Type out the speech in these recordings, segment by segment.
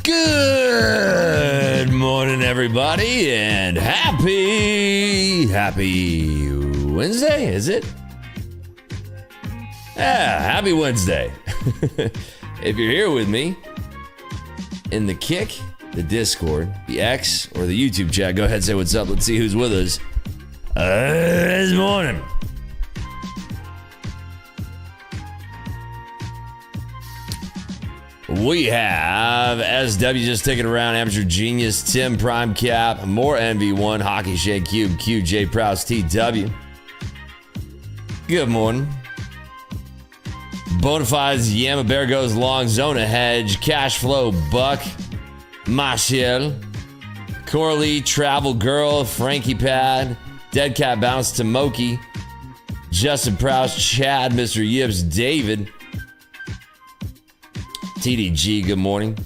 Good morning, everybody, and happy Wednesday, is it? Yeah, happy Wednesday. If you're here with me in the Kick, the Discord, the X, or the YouTube chat, go ahead and say what's up. Let's see who's with us this morning. We have SW just taking around, Amateur Genius, Tim Prime Cap, more NV1, Hockey Shake Cube, QJ Prowse, TW. Good morning. Bonafides, Yama Bear goes long, Zona Hedge, Cash Flow, Buck, Machiel, Corley, Travel Girl, Frankie Pad, Dead Cat Bounce, Tomoki, Justin Prowse, Chad, Mr. Yips, David, TDG, good morning.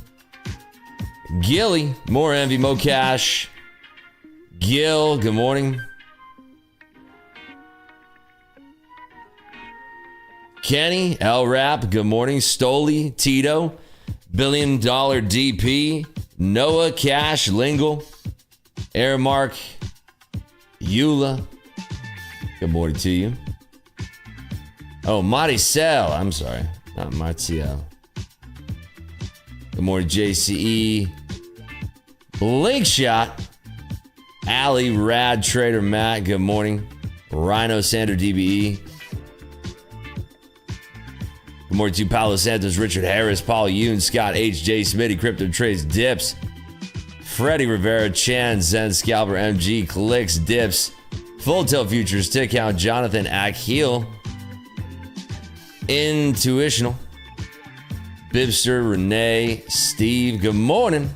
Gilly, more envy, Mocash. Gil, good morning. Kenny, L Rap, good morning. Stoli, Tito, $1 billion DP, Noah, Cash, Lingle, Airmark, Eula, good morning to you. Oh, Maricel, I'm sorry, not Martial. Good morning, JCE. Blink Shot. Allie, Rad, Trader, Matt. Good morning. Rhino, Sander, DBE. Good morning to Paolo Santos, Richard Harris, Paul Yoon, Scott H, J Smitty, Crypto Trades, Dips. Freddie Rivera, Chan, Zen, Scalper, MG, Clicks, Dips. Full Tilt Futures, Tick Count, Jonathan, Akhil. Intuitional. Bibster, Renee, Steve, good morning.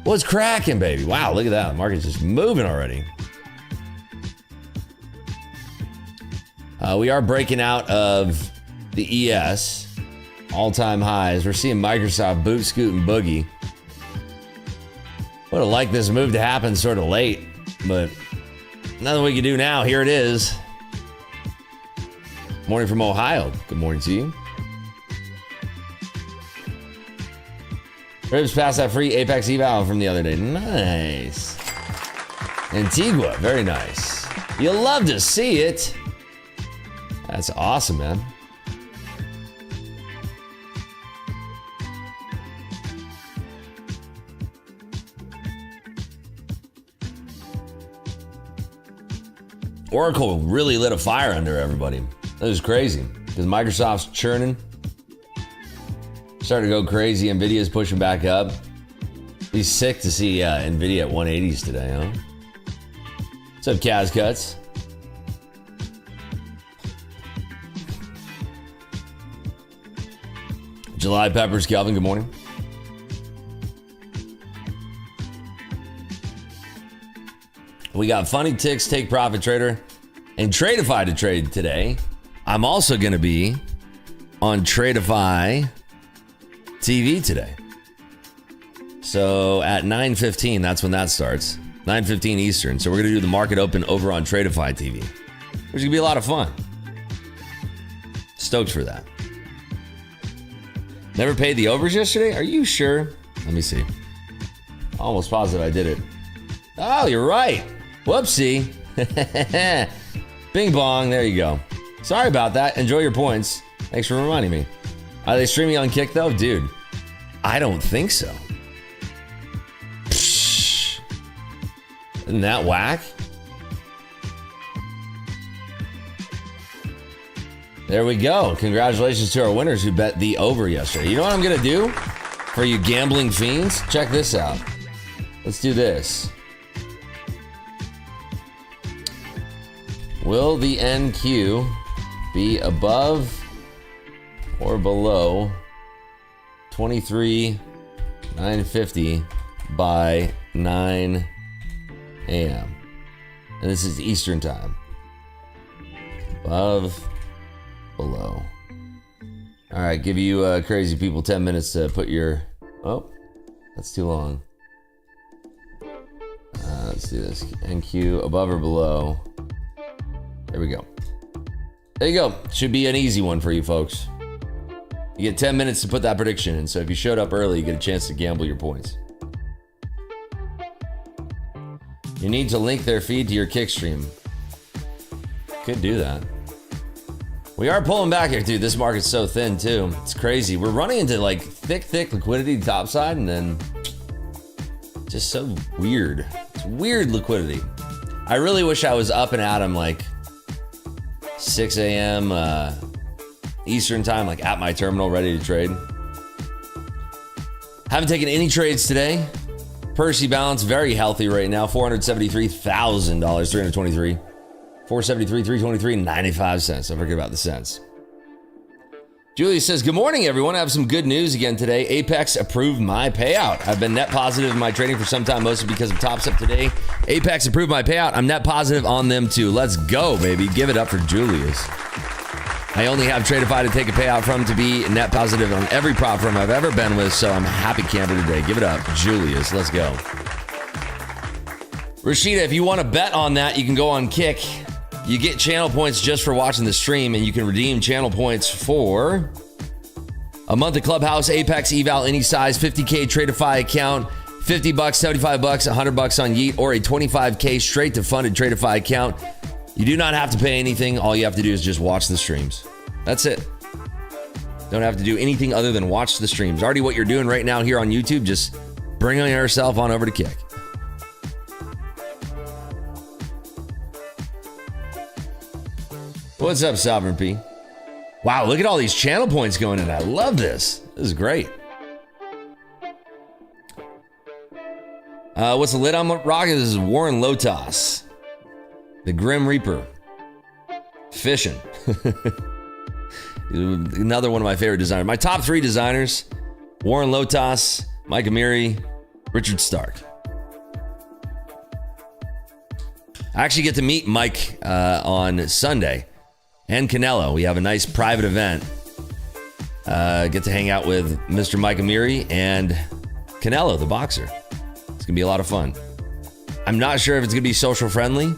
What's cracking, baby? Wow, look at that. The market's just moving already. We are breaking out of the ES. All-time highs. We're seeing Microsoft boot, scoot, and boogie. Would have liked this move to happen sort of late, but nothing we can do now. Here it is. Morning from Ohio. Good morning to you. Ribs passed that free Apex eval from the other day. Nice. Antigua, very nice. You'll love to see it. That's awesome, man. Oracle really lit a fire under everybody. That was crazy because Microsoft's churning. Starting to go crazy. Nvidia's pushing back up. Be sick to see Nvidia at 180s today, huh? What's up, Kaz Cuts? July Peppers, Kelvin, good morning. We got Funny Ticks, Take Profit Trader, and Tradeify to trade today. I'm also going to be on Tradeify TV today. So at 9:15, that's when that starts. 9:15 Eastern. So we're going to do the market open over on Tradeify TV, which is going to be a lot of fun. Stoked for that. Never paid the overs yesterday? Are you sure? Let me see. Almost positive I did it. Oh, you're right. Whoopsie. Bing bong. There you go. Sorry about that. Enjoy your points. Thanks for reminding me. Are they streaming on Kick though? Dude, I don't think so. Psh. Isn't that whack? There we go. Congratulations to our winners who bet the over yesterday. You know what I'm going to do for you gambling fiends? Check this out. Let's do this. Will the NQ be above or below 23,950 by 9 a.m. And this is Eastern time. Above, below. All right, give you crazy people 10 minutes to put your... Oh, that's too long. Let's do this. NQ above or below. There we go. There you go. Should be an easy one for you folks. You get 10 minutes to put that prediction in. So if you showed up early, you get a chance to gamble your points. You need to link their feed to your kick stream. Could do that. We are pulling back here, dude. This market's so thin, too. It's crazy. We're running into, like, thick liquidity topside, and then just so weird. It's weird liquidity. I really wish I was up and at 'em, like, 6 a.m. Eastern time, like, at my terminal, ready to trade. Haven't taken any trades today. Percy balance, very healthy right now. $473,000, 323. 473, 323, 95 cents. Don't forget about the cents. Julie says, good morning, everyone. I have some good news again today. Apex approved my payout. I've been net positive in my trading for some time, mostly because of Top Step today. Apex approved my payout. I'm net positive on them too. Let's go, baby. Give it up for Julius. I only have Tradeify to take a payout from to be net positive on every prop firm I've ever been with, so I'm a happy camper today. Give it up, Julius. Let's go. Rashida, if you want to bet on that, you can go on Kick. You get channel points just for watching the stream, and you can redeem channel points for a month of Clubhouse, Apex, Eval, any size, 50K Tradeify account, $50, $75, $100 on Yeet, or a 25K straight to funded Tradeify account. You do not have to pay anything. All you have to do is just watch the streams. That's it. Don't have to do anything other than watch the streams. Already what you're doing right now here on YouTube, just bring yourself on over to Kick. What's up, Sovereign P? Wow, look at all these channel points going in. I love this. This is great. What's the lid on rocket? This is Warren Lotas, the Grim Reaper. Fishing. Another one of my favorite designers. My top 3 designers: Warren Lotas, Mike Amiri, Richard Stark. I actually get to meet Mike on Sunday. And Canelo. We have a nice private event. Get to hang out with Mr. Mike Amiri and Canelo, the boxer. It's going to be a lot of fun. I'm not sure if it's going to be social friendly,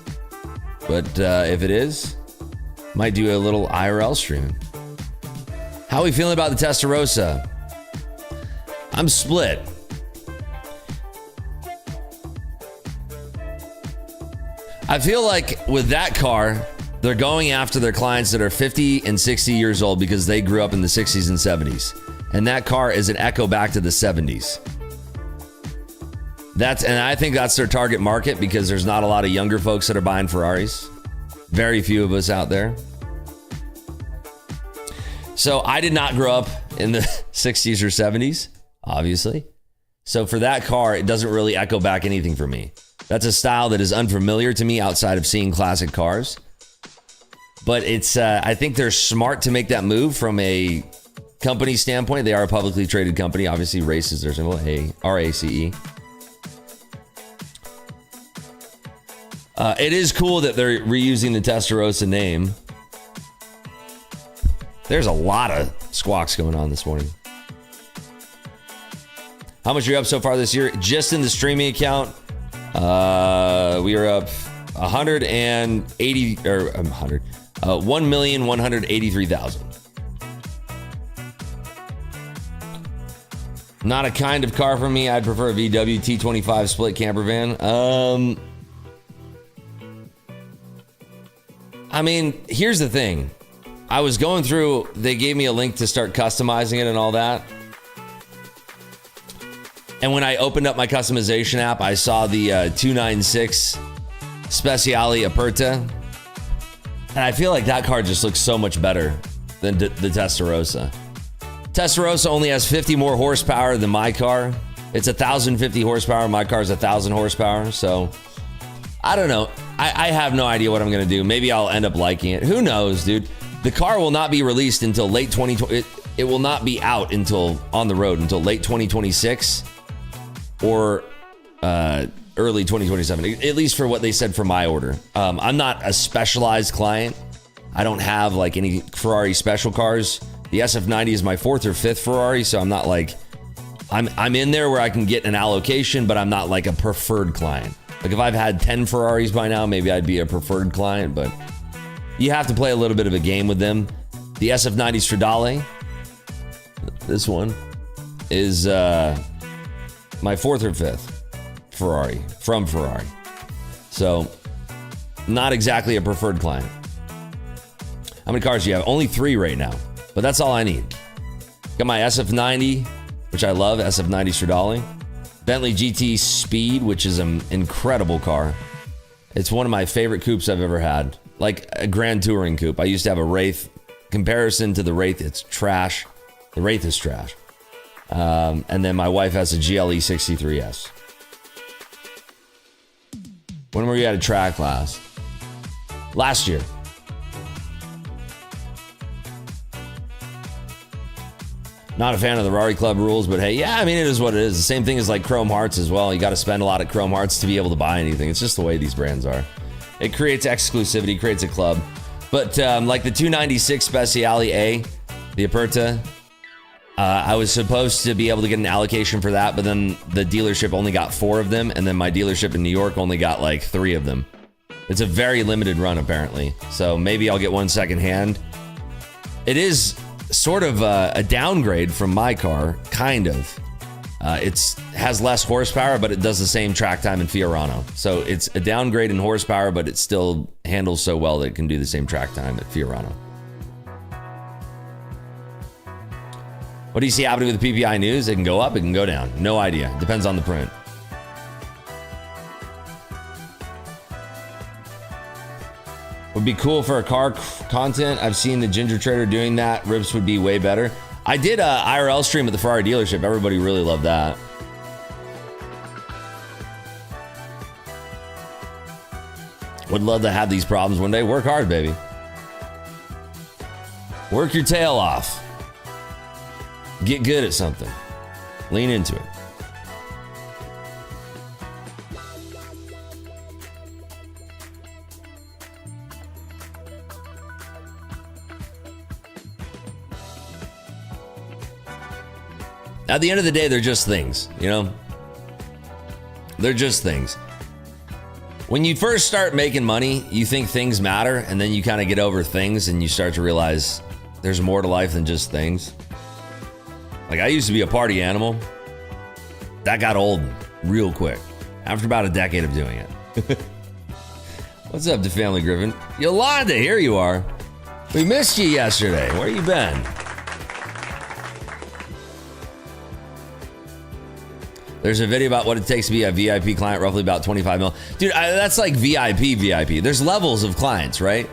but if it is, might do a little IRL streaming. How are we feeling about the Testarossa? I'm split. I feel like with that car, they're going after their clients that are 50 and 60 years old because they grew up in the 60s and 70s. And that car is an echo back to the 70s. And I think that's their target market because there's not a lot of younger folks that are buying Ferraris. Very few of us out there. So I did not grow up in the 60s or 70s, obviously. So for that car, it doesn't really echo back anything for me. That's a style that is unfamiliar to me outside of seeing classic cars. But it's, I think they're smart to make that move from a company standpoint. They are a publicly traded company. Obviously, RACE is their symbol, RACE. It is cool that they're reusing the Testarossa name. There's a lot of squawks going on this morning. How much are you up so far this year? Just in the streaming account, we are up 1,183,000. Not a kind of car for me. I'd prefer a VW T25 split camper van. I mean, here's the thing. I was going through, they gave me a link to start customizing it and all that. And when I opened up my customization app, I saw the 296 Speciale Aperta. And I feel like that car just looks so much better than the Testarossa. Testarossa only has 50 more horsepower than my car. It's 1,050 horsepower. My car's 1,000 horsepower. So I don't know. I have no idea what I'm going to do. Maybe I'll end up liking it. Who knows, dude? The car will not be released until late 2020. It will not be out until on the road until late 2026 or early 2027, at least for what they said for my order. I'm not a specialized client. I don't have like any Ferrari special cars. The SF90 is my 4th or 5th Ferrari, so I'm not like, I'm in there where I can get an allocation, but I'm not like a preferred client. Like if I've had 10 Ferraris by now, maybe I'd be a preferred client, but you have to play a little bit of a game with them. The SF90 Stradale, This one is my fourth or fifth Ferrari from Ferrari. So not exactly a preferred client. How many cars do you have? Only 3 right now, but that's all I need. Got my SF90, which I love, SF90 Stradale. Bentley GT Speed, which is an incredible car. It's one of my favorite coupes I've ever had. Like a Grand Touring coupe. I used to have a Wraith. Comparison to the Wraith, it's trash. The Wraith is trash. And then my wife has a GLE 63S. When were you at a track last? Last year. Not a fan of the Rari Club rules, but hey, yeah, I mean, it is what it is. The same thing as like Chrome Hearts as well. You got to spend a lot of Chrome Hearts to be able to buy anything. It's just the way these brands are. It creates exclusivity, creates a club. But like the 296 Speciale A, the Aperta, I was supposed to be able to get an allocation for that, but then the dealership only got 4 of them, and then my dealership in New York only got like 3 of them. It's a very limited run, apparently. So maybe I'll get one secondhand. It is sort of a downgrade from my car, kind of. It has less horsepower, but it does the same track time in Fiorano. So it's a downgrade in horsepower, but it still handles so well that it can do the same track time at Fiorano. What do you see happening with the PPI news? It can go up, it can go down. No idea. Depends on the print. Would be cool for a car content. I've seen the Ginger Trader doing that. Rips would be way better. I did a IRL stream at the Ferrari dealership. Everybody really loved that. Would love to have these problems one day. Work hard, baby. Work your tail off. Get good at something. Lean into it. At the end of the day, they're just things, you know? They're just things. When you first start making money, you think things matter, and then you kind of get over things and you start to realize there's more to life than just things. Like, I used to be a party animal. That got old real quick after about a decade of doing it. What's up to Family Griffin? Yolanda, here you are. We missed you yesterday. Where you been? There's a video about what it takes to be a VIP client, roughly about 25 mil. Dude, that's like VIP. There's levels of clients, right?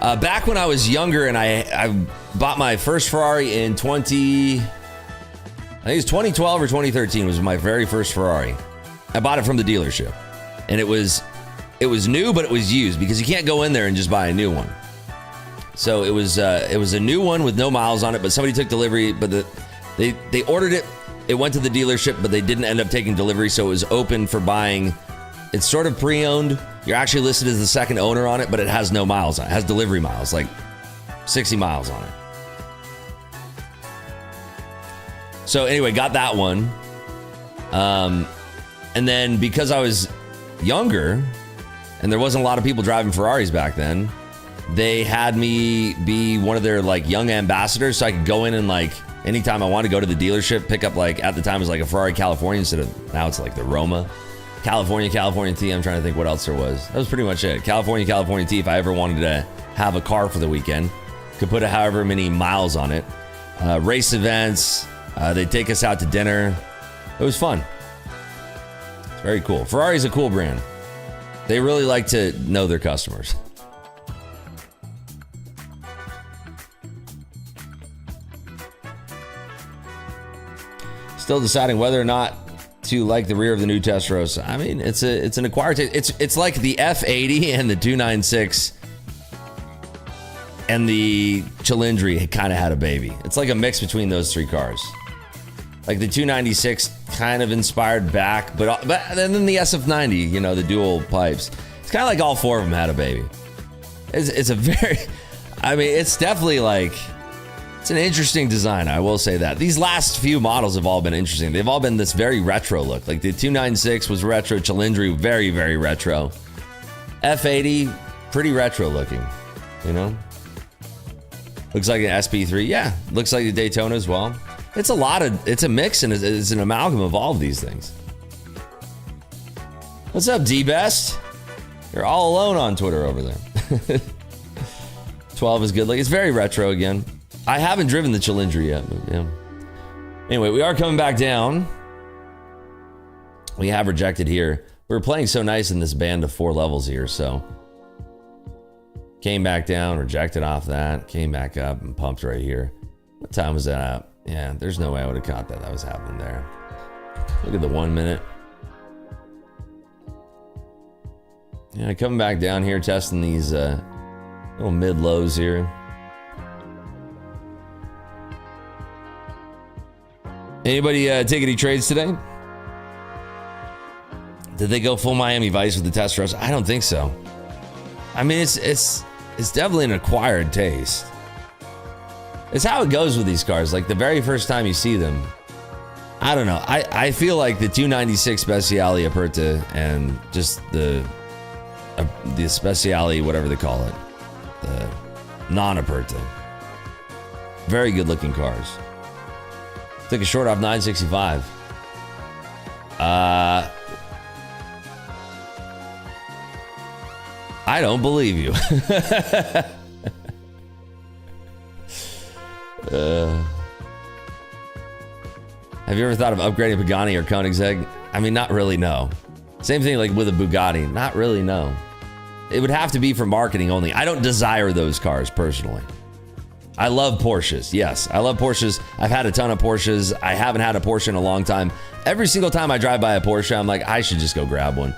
Back when I was younger and I bought my first Ferrari in I think it was 2012 or 2013 was my very first Ferrari. I bought it from the dealership. And it was new, but it was used because you can't go in there and just buy a new one. So it was a new one with no miles on it, but somebody took delivery, but they ordered it. It went to the dealership, but they didn't end up taking delivery, so it was open for buying. It's sort of pre-owned. You're actually listed as the second owner on it, but it has no miles on it. It has delivery miles, like 60 miles on it. So anyway, got that one. And then because I was younger, and there wasn't a lot of people driving Ferraris back then, they had me be one of their like young ambassadors, so I could go in and like anytime I wanted to go to the dealership, pick up like at the time it was like a Ferrari California instead of now it's like the Roma. California T. I'm trying to think what else there was. That was pretty much it. California T. If I ever wanted to have a car for the weekend, could put however many miles on it. Race events. They'd take us out to dinner. It was fun. It's very cool. Ferrari's a cool brand. They really like to know their customers. Still deciding whether or not to like the rear of the new Testarossa. I mean, it's an acquired taste. It's like the F80 and the 296 and the Cilindri kind of had a baby. It's like a mix between those 3 cars. Like the 296 kind of inspired back, but then the SF90, you know, the dual pipes. It's kind of like all 4 of them had a baby. It's a very, I mean, it's definitely like, it's an interesting design, I will say that. These last few models have all been interesting. They've all been this very retro look. Like the 296 was retro, Cilindri, very, very retro. F80, pretty retro looking, you know? Looks like an SP3, yeah. Looks like the Daytona as well. It's a mix and it's an amalgam of all of these things. What's up, D-Best? You're all alone on Twitter over there. 12 is good. Like, it's very retro again. I haven't driven the Chilindri yet, but yeah. Anyway, we are coming back down. We have rejected here. We were playing so nice in this band of 4 levels here, so. Came back down, rejected off that, came back up and pumped right here. What time was that at? Yeah, there's no way I would have caught that. That was happening there. Look at the 1 minute. Yeah, coming back down here, testing these little mid-lows here. Anybody take any trades today? Did they go full Miami Vice with the test rush? I don't think so. I mean, it's definitely an acquired taste. It's how it goes with these cars. Like the very first time you see them, I don't know. I feel like the 296 Speciale Aperta and just the Speciale, whatever they call it, the non-Aperta. Very good looking cars. Took a short off 965. I don't believe you. Have you ever thought of upgrading Pagani or Koenigsegg? I mean, not really, no. Same thing like with a Bugatti. Not really, no. It would have to be for marketing only. I don't desire those cars personally. I love Porsches. Yes, I love Porsches. I've had a ton of Porsches. I haven't had a Porsche in a long time. Every single time I drive by a Porsche, I'm like, I should just go grab one.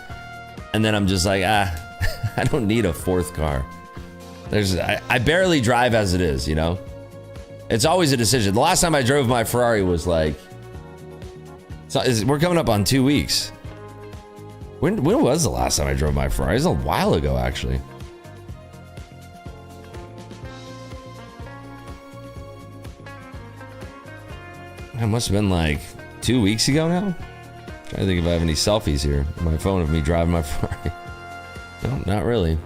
And then I'm just like, I don't need a fourth car. I barely drive as it is, you know? It's always a decision. The last time I drove my Ferrari was like, we're coming up on 2 weeks. When was the last time I drove my Ferrari? It was a while ago, actually. It must have been like 2 weeks ago now. I'm trying to think if I have any selfies here on my phone of me driving my Ferrari. No, not really.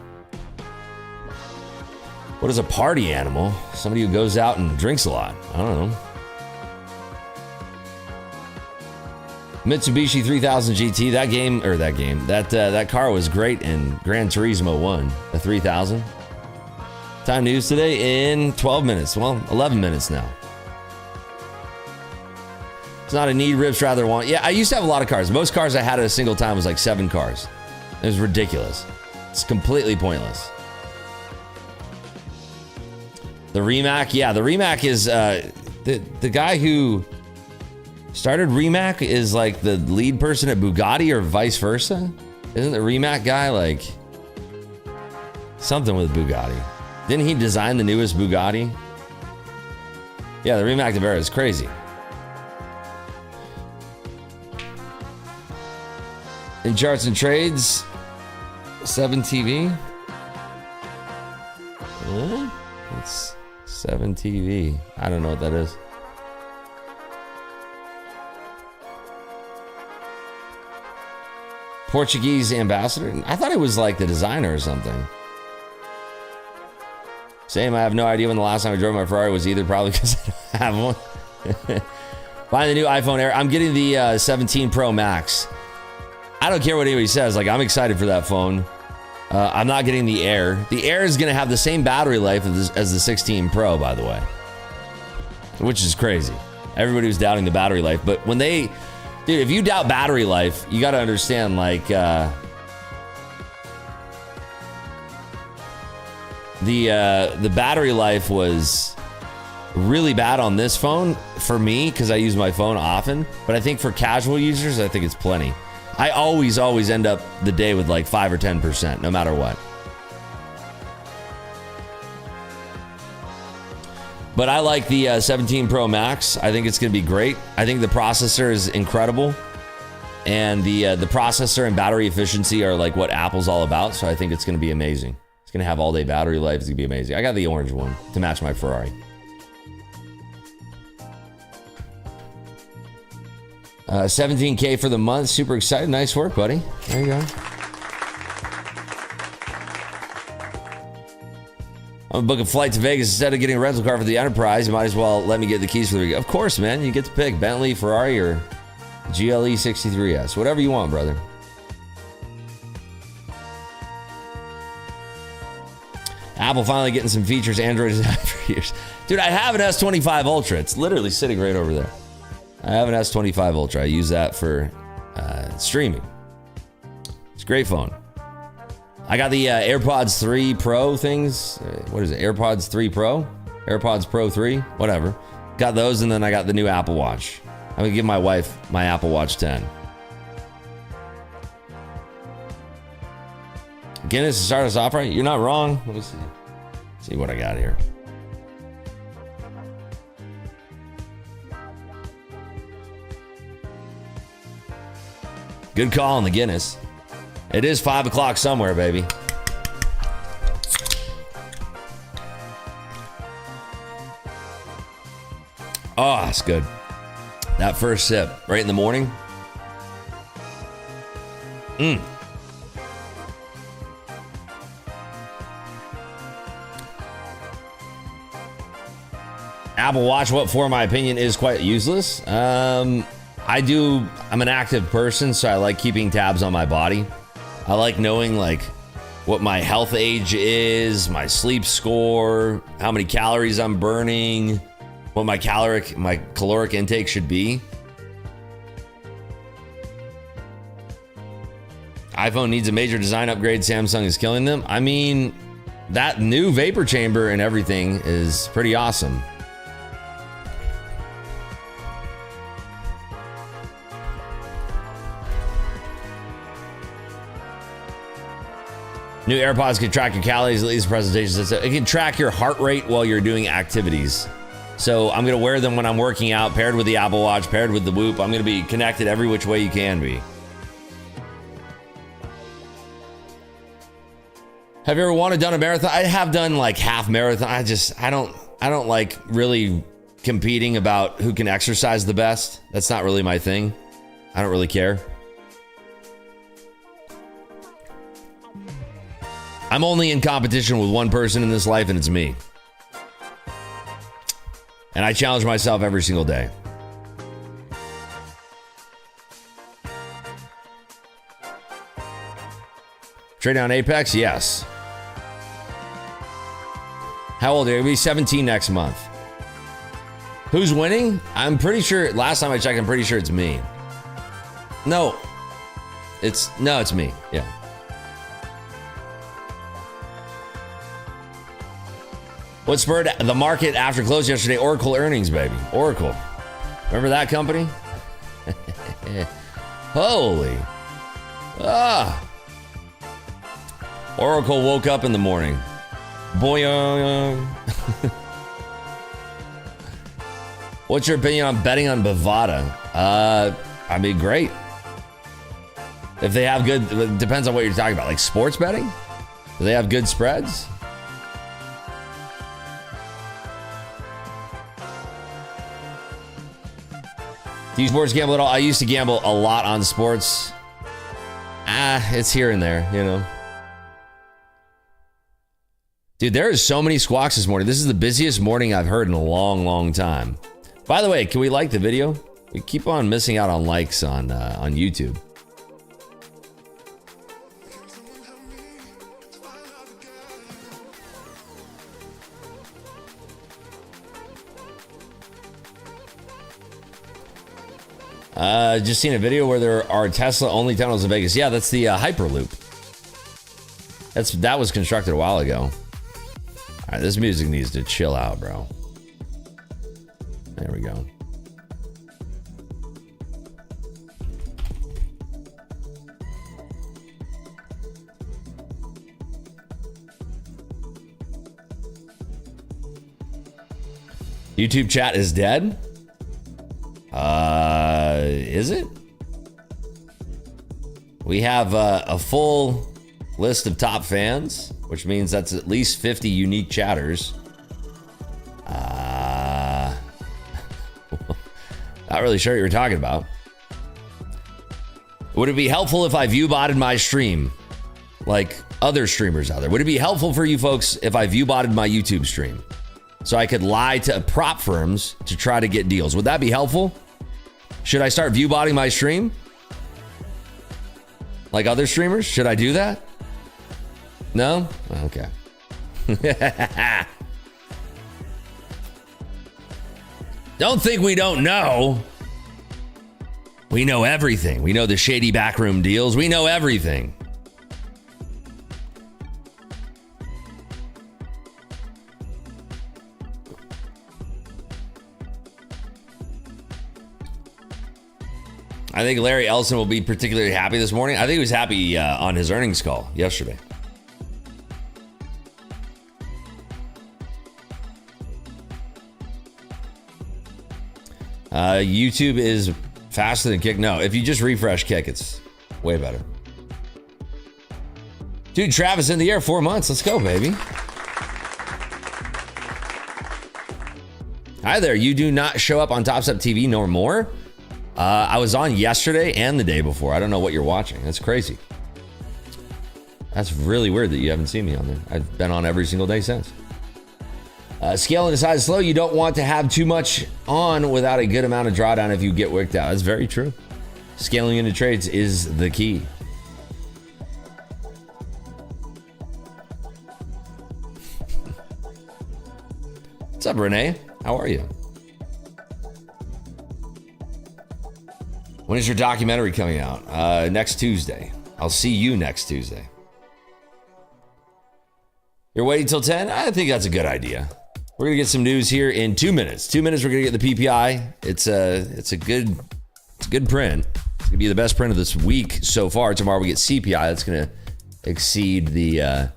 What is a party animal? Somebody who goes out and drinks a lot. I don't know. Mitsubishi 3000 GT. That car was great in Gran Turismo 1. The 3000. Time news today in 12 minutes. Well, 11 minutes now. It's not a need, Rips rather want. Yeah, I used to have a lot of cars. Most cars I had at a single time was like 7 cars. It was ridiculous. It's completely pointless. The Rimac, yeah, the Rimac is the guy who started Rimac is like the lead person at Bugatti or vice versa. Isn't the Rimac guy like something with Bugatti? Didn't he design the newest Bugatti? Yeah, the Rimac Nevera is crazy. In charts and trades, 7TV. It's 7TV. I don't know what that is. Portuguese ambassador? I thought it was like the designer or something. Same, I have no idea when the last time I drove my Ferrari was either, probably because I don't have one. Buying the new iPhone Air. I'm getting the 17 Pro Max. I don't care what anybody says. Like, I'm excited for that phone. I'm not getting the Air. The Air is going to have the same battery life as the 16 Pro, by the way. Which is crazy. Everybody was doubting the battery life. But when they... Dude, if you doubt battery life, you got to understand, like... the battery life was really bad on this phone for me because I use my phone often. But I think for casual users, I think it's plenty. I always end up the day with like 5 or 10%, no matter what. But I like the 17 Pro Max. I think it's going to be great. I think the processor is incredible. And the processor and battery efficiency are like what Apple's all about. So I think it's going to be amazing. It's going to have all day battery life. It's going to be amazing. I got the orange one to match my Ferrari. $17K for the month. Super excited. Nice work, buddy. There you go. I'm booking a flight to Vegas instead of getting a rental car for the Enterprise. You might as well let me get the keys for the weekend. Of course, man. You get to pick Bentley, Ferrari, or GLE 63S. Whatever you want, brother. Apple finally getting some features Android has had for years. Dude, I have an S25 Ultra. It's literally sitting right over there. I have an S25 Ultra. I use that for streaming. It's a great phone. I got the AirPods 3 Pro things. What is it? AirPods 3 Pro? AirPods Pro 3? Whatever. Got those, and then I got the new Apple Watch. I'm going to give my wife my Apple Watch 10. Guinness to start us off right? You're not wrong. Let me see. See what I got here. Good call on the Guinness. It is 5 o'clock somewhere, baby. Oh, it's good. That first sip right in the morning. Apple Watch, what for my opinion is quite useless. I'm an active person, so I like keeping tabs on my body. I like knowing like what my health age is, my sleep score, how many calories I'm burning, what my caloric intake should be. iPhone needs a major design upgrade. Samsung is killing them. I mean, that new vapor chamber and everything is pretty awesome. New AirPods can track your calories, at least presentations. It can track your heart rate while you're doing activities. So I'm going to wear them when I'm working out, paired with the Apple Watch, paired with the Whoop. I'm going to be connected every which way you can be. Have you ever wanted to done a marathon? I have done like half marathon. I don't like really competing about who can exercise the best. That's not really my thing. I don't really care. I'm only in competition with one person in this life, and it's me. And I challenge myself every single day. Trade down Apex? Yes. How old are you? You'll be 17 next month. Who's winning? I'm pretty sure, last time I checked, I'm pretty sure it's me. No. It's me. Yeah. What spurred the market after close yesterday? Oracle earnings, baby. Oracle. Remember that company? Holy. Oracle woke up in the morning. Boing. What's your opinion on betting on Bovada? I mean, great. If they have good, it depends on what you're talking about. Like sports betting? Do they have good spreads? Do you sports gamble at all? I used to gamble a lot on sports. It's here and there, you know. Dude, there is so many squawks this morning. This is the busiest morning I've heard in a long, long time. By the way, can we like the video? We keep on missing out on likes on YouTube. Just seen a video where there are Tesla only tunnels in Vegas. Yeah, that's the Hyperloop. That was constructed a while ago. All right, this music needs to chill out, bro. There we go. YouTube chat is dead? Is it? We have a full list of top fans, which means that's at least 50 unique chatters. Not really sure what you were talking about. Would it be helpful if I view botted my stream? Like, other streamers out there? Would it be helpful for you folks if I view botted my YouTube stream so I could lie to prop firms to try to get deals? Would that be helpful? Should I start view botting my stream like other streamers? Should I do that? No? Okay. Don't think we don't know. We know everything. We know the shady backroom deals. We know everything. I think Larry Ellison will be particularly happy this morning. I think he was happy on his earnings call yesterday. YouTube is faster than Kick. No, if you just refresh Kick, it's way better. Dude, Travis in the air, 4 months. Let's go, baby. Hi there. You do not show up on Top Step TV no more. I was on yesterday and the day before. I don't know what you're watching. That's crazy. That's really weird that you haven't seen me on there. I've been on every single day since. Scaling to size slow. You don't want to have too much on without a good amount of drawdown if you get wicked out. That's very true. Scaling into trades is the key. What's up, Renee? How are you? When is your documentary coming out? Next Tuesday. I'll see you next Tuesday. You're waiting till 10? I think that's a good idea. We're gonna get some news here in 2 minutes. 2 minutes, we're gonna get the PPI. It's a good print. It's gonna be the best print of this week so far. Tomorrow we get CPI. That's gonna exceed the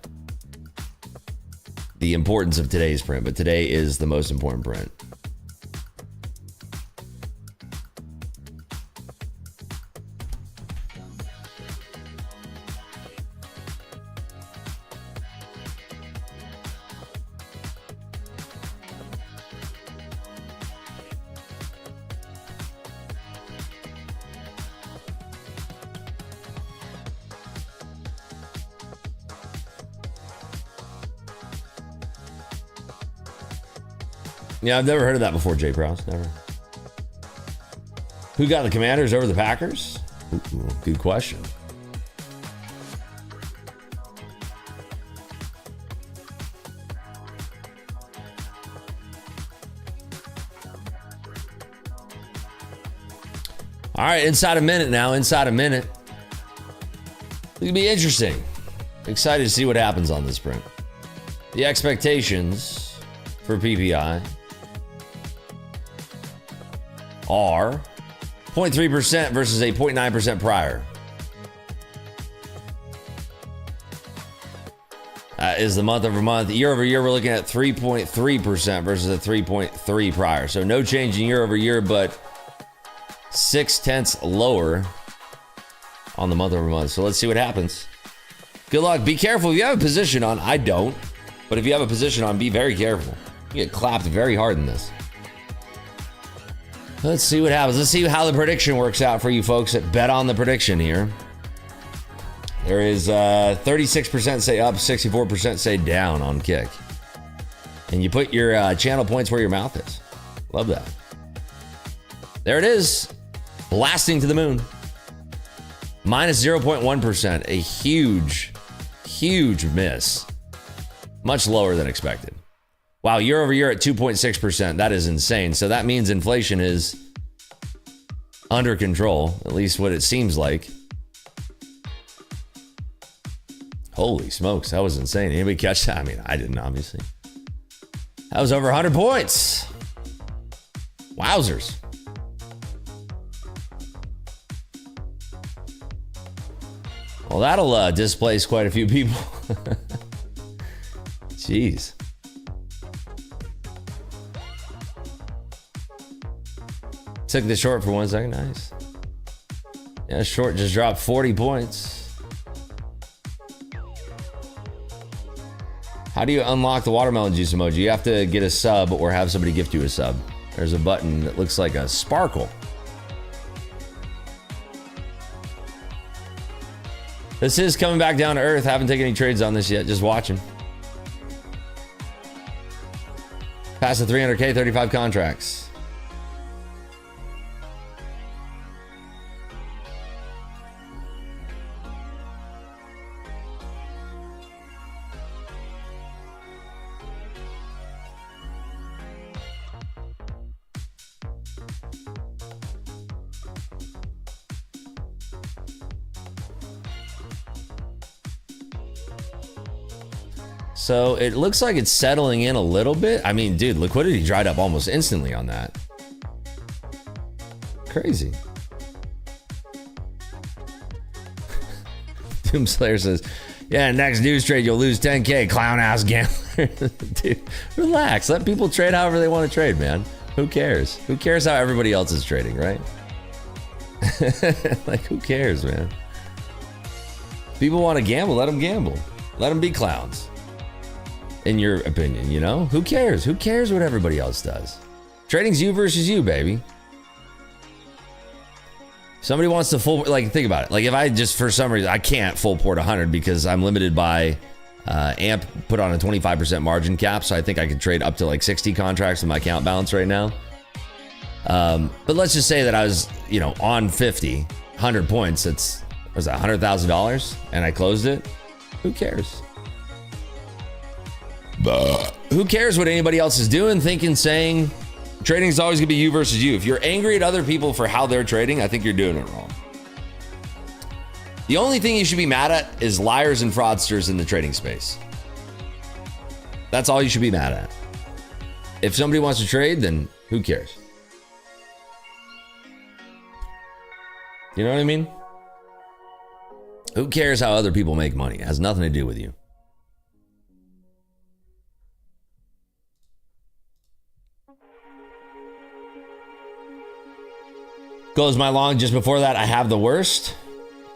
importance of today's print, but today is the most important print. Yeah, I've never heard of that before, Jay Prowse. Never. Who got the Commanders over the Packers? Ooh, good question. All right, inside a minute now. Inside a minute. It's going to be interesting. Excited to see what happens on this print. The expectations for PPI are 0.3% versus a 0.9% prior. Is the month over month. Year over year, we're looking at 3.3% versus a 3.3 prior. So no change in year over year, but 0.6 lower on the month over month. So let's see what happens. Good luck. Be careful. If you have a position on, I don't, but if you have a position on, be very careful. You get clapped very hard in this. Let's see what happens. Let's see how the prediction works out for you folks that bet on the prediction here. There is 36% say up, 64% say down on Kick. And you put your channel points where your mouth is. Love that. There it is. Blasting to the moon. Minus 0.1%. A huge, huge miss. Much lower than expected. Wow, year over year at 2.6%. That is insane. So that means inflation is under control, at least what it seems like. Holy smokes, that was insane. Anybody catch that? I mean, I didn't, obviously. That was over 100 points. Wowzers. Well, that'll displace quite a few people. Jeez. Took the short for 1 second. Nice. Yeah, short just dropped 40 points. How do you unlock the watermelon juice emoji? You have to get a sub or have somebody gift you a sub. There's a button that looks like a sparkle. This is coming back down to earth. Haven't taken any trades on this yet. Just watching. Past the 300K, 35 contracts. So it looks like it's settling in a little bit. I mean, dude, liquidity dried up almost instantly on that. Crazy. Doomslayer says, yeah, next news trade, you'll lose 10K, clown ass gambler. Dude, relax. Let people trade however they want to trade, man. Who cares? Who cares how everybody else is trading, right? Like, who cares, man? People want to gamble, let them gamble. Let them be clowns. In your opinion, you know? Who cares? Who cares what everybody else does? Trading's you versus you, baby. Somebody wants to full, like, think about it. Like, if I just, for some reason, I can't full port 100 because I'm limited by AMP put on a 25% margin cap, so I think I could trade up to like 60 contracts with my account balance right now. But let's just say that I was, you know, on 50, 100 points. That's, what was that, $100,000? And I closed it. Who cares? Who cares what anybody else is doing, thinking, saying? Trading is always gonna be you versus you. If you're angry at other people for how they're trading, I think you're doing it wrong. The only thing you should be mad at is liars and fraudsters in the trading space. That's all you should be mad at. If somebody wants to trade, then who cares? You know what I mean? Who cares how other people make money? It has nothing to do with you. Goes my long. Just before that, I have the worst.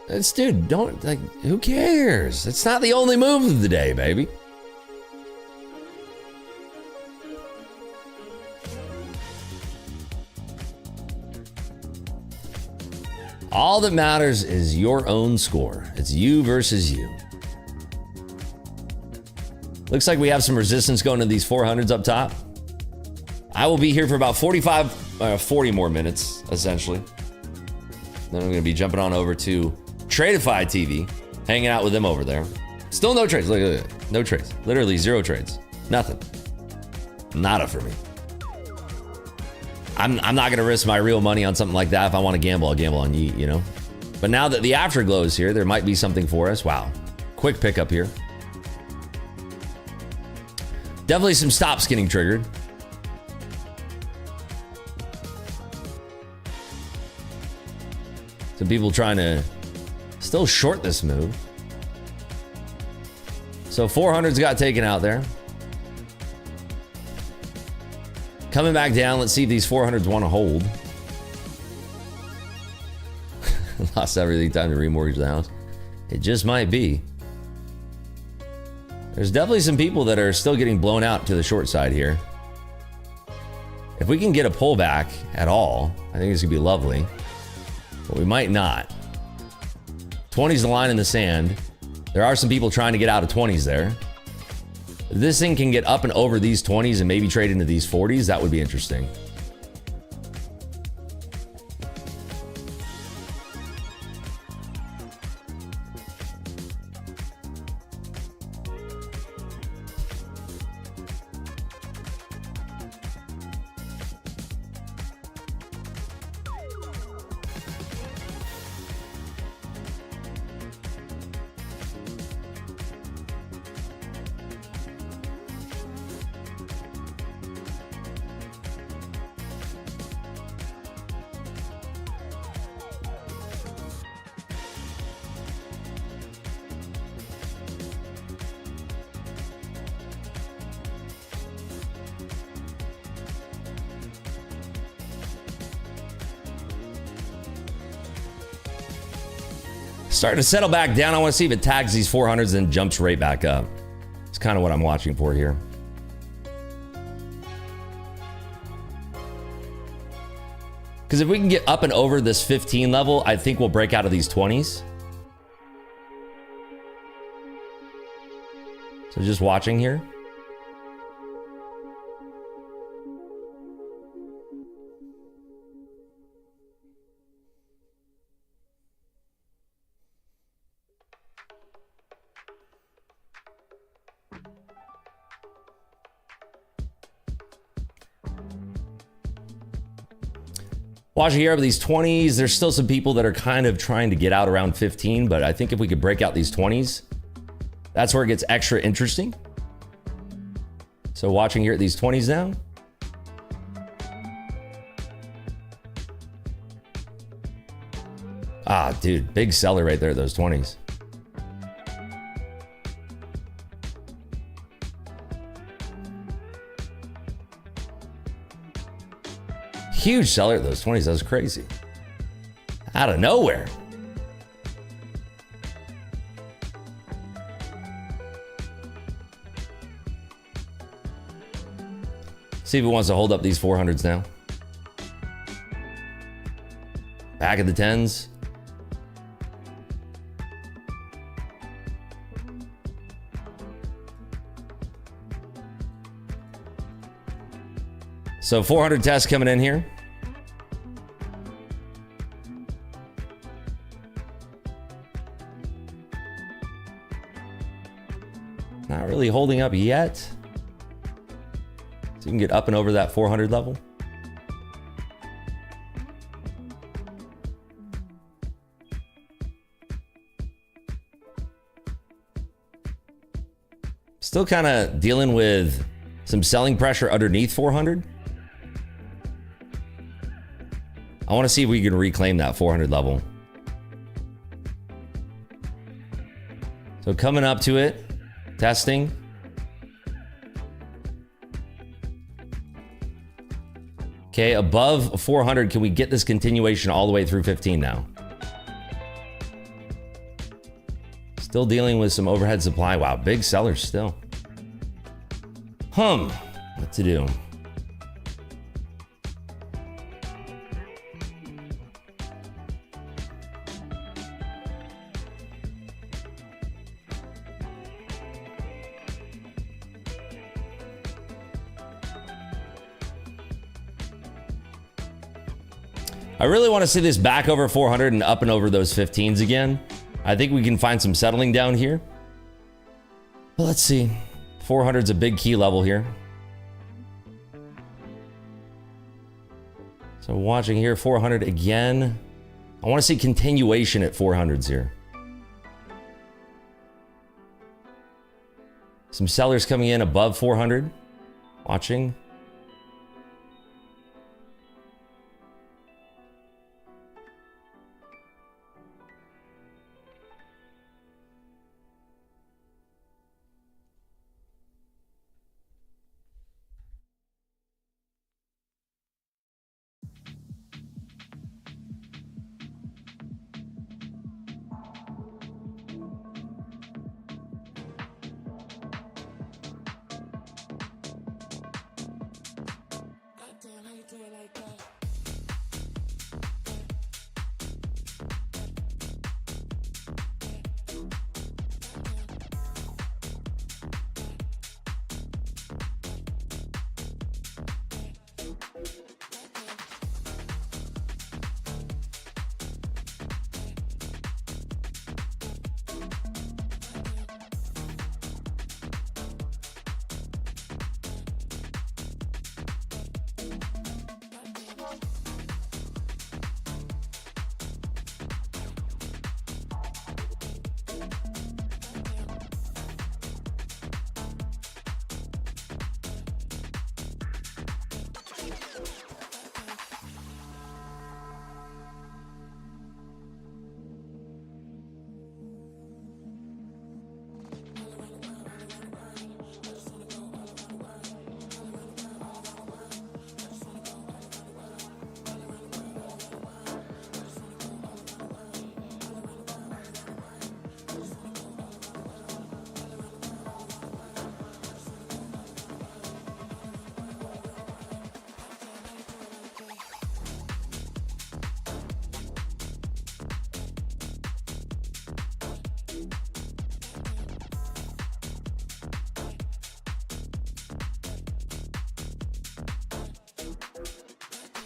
It's, dude, don't, like, who cares? It's not the only move of the day, baby. All that matters is your own score. It's you versus you. Looks like we have some resistance going to these 400s up top. I will be here for about 40 more minutes, essentially. Then I'm going to be jumping on over to Tradeify TV, hanging out with them over there. Still no trades. Look at that. No trades. Literally zero trades. Nothing. Nada for me. I'm not going to risk my real money on something like that. If I want to gamble, I'll gamble on Yeet, you know? But now that the afterglow is here, there might be something for us. Wow. Quick pickup here. Definitely some stops getting triggered. Some people trying to still short this move. So 400's got taken out there. Coming back down, let's see if these 400s want to hold. Lost everything, time to remortgage the house. It just might be. There's definitely some people that are still getting blown out to the short side here. If we can get a pullback at all, I think it's gonna be lovely. But we might not. 20's the line in the sand. There are some people trying to get out of 20s there. If this thing can get up and over these 20s and maybe trade into these 40s, that would be interesting. Starting to settle back down. I want to see if it tags these 400s and jumps right back up. It's kind of what I'm watching for here. Because if we can get up and over this 15 level, I think we'll break out of these 20s. So just watching here. Watching here over these 20s, there's still some people that are kind of trying to get out around 15, but I think if we could break out these 20s, that's where it gets extra interesting. So watching here at these 20s now. Ah, dude, big seller right there at those 20s. Huge seller at those 20s. That was crazy. Out of nowhere. See if it wants to hold up these 400s now. Back at the 10s. So 400 tests coming in here. Not really holding up yet. So you can get up and over that 400 level. Still kind of dealing with some selling pressure underneath 400. I want to see if we can reclaim that 400 level. So coming up to it, testing. Okay, above 400, can we get this continuation all the way through 15 now? Still dealing with some overhead supply. Wow, big sellers still. What to do? I really want to see this back over 400 and up and over those 15s again. I think we can find some settling down here. But let's see. 400's a big key level here. So watching here, 400 again. I want to see continuation at 400s here. Some sellers coming in above 400. Watching.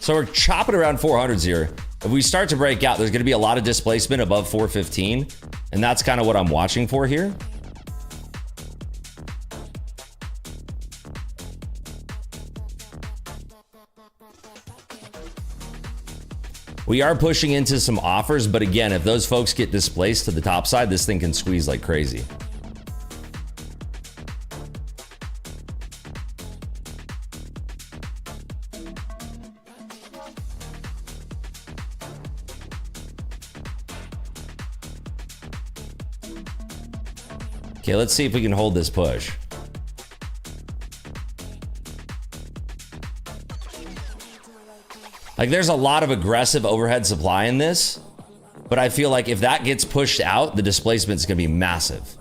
So we're chopping around 400s here. If we start to break out, there's going to be a lot of displacement above 415. And that's kind of what I'm watching for here. We are pushing into some offers, but again, if those folks get displaced to the top side, this thing can squeeze like crazy. Okay, let's see if we can hold this push. Like, there's a lot of aggressive overhead supply in this, but I feel like if that gets pushed out, the displacement is going to be massive.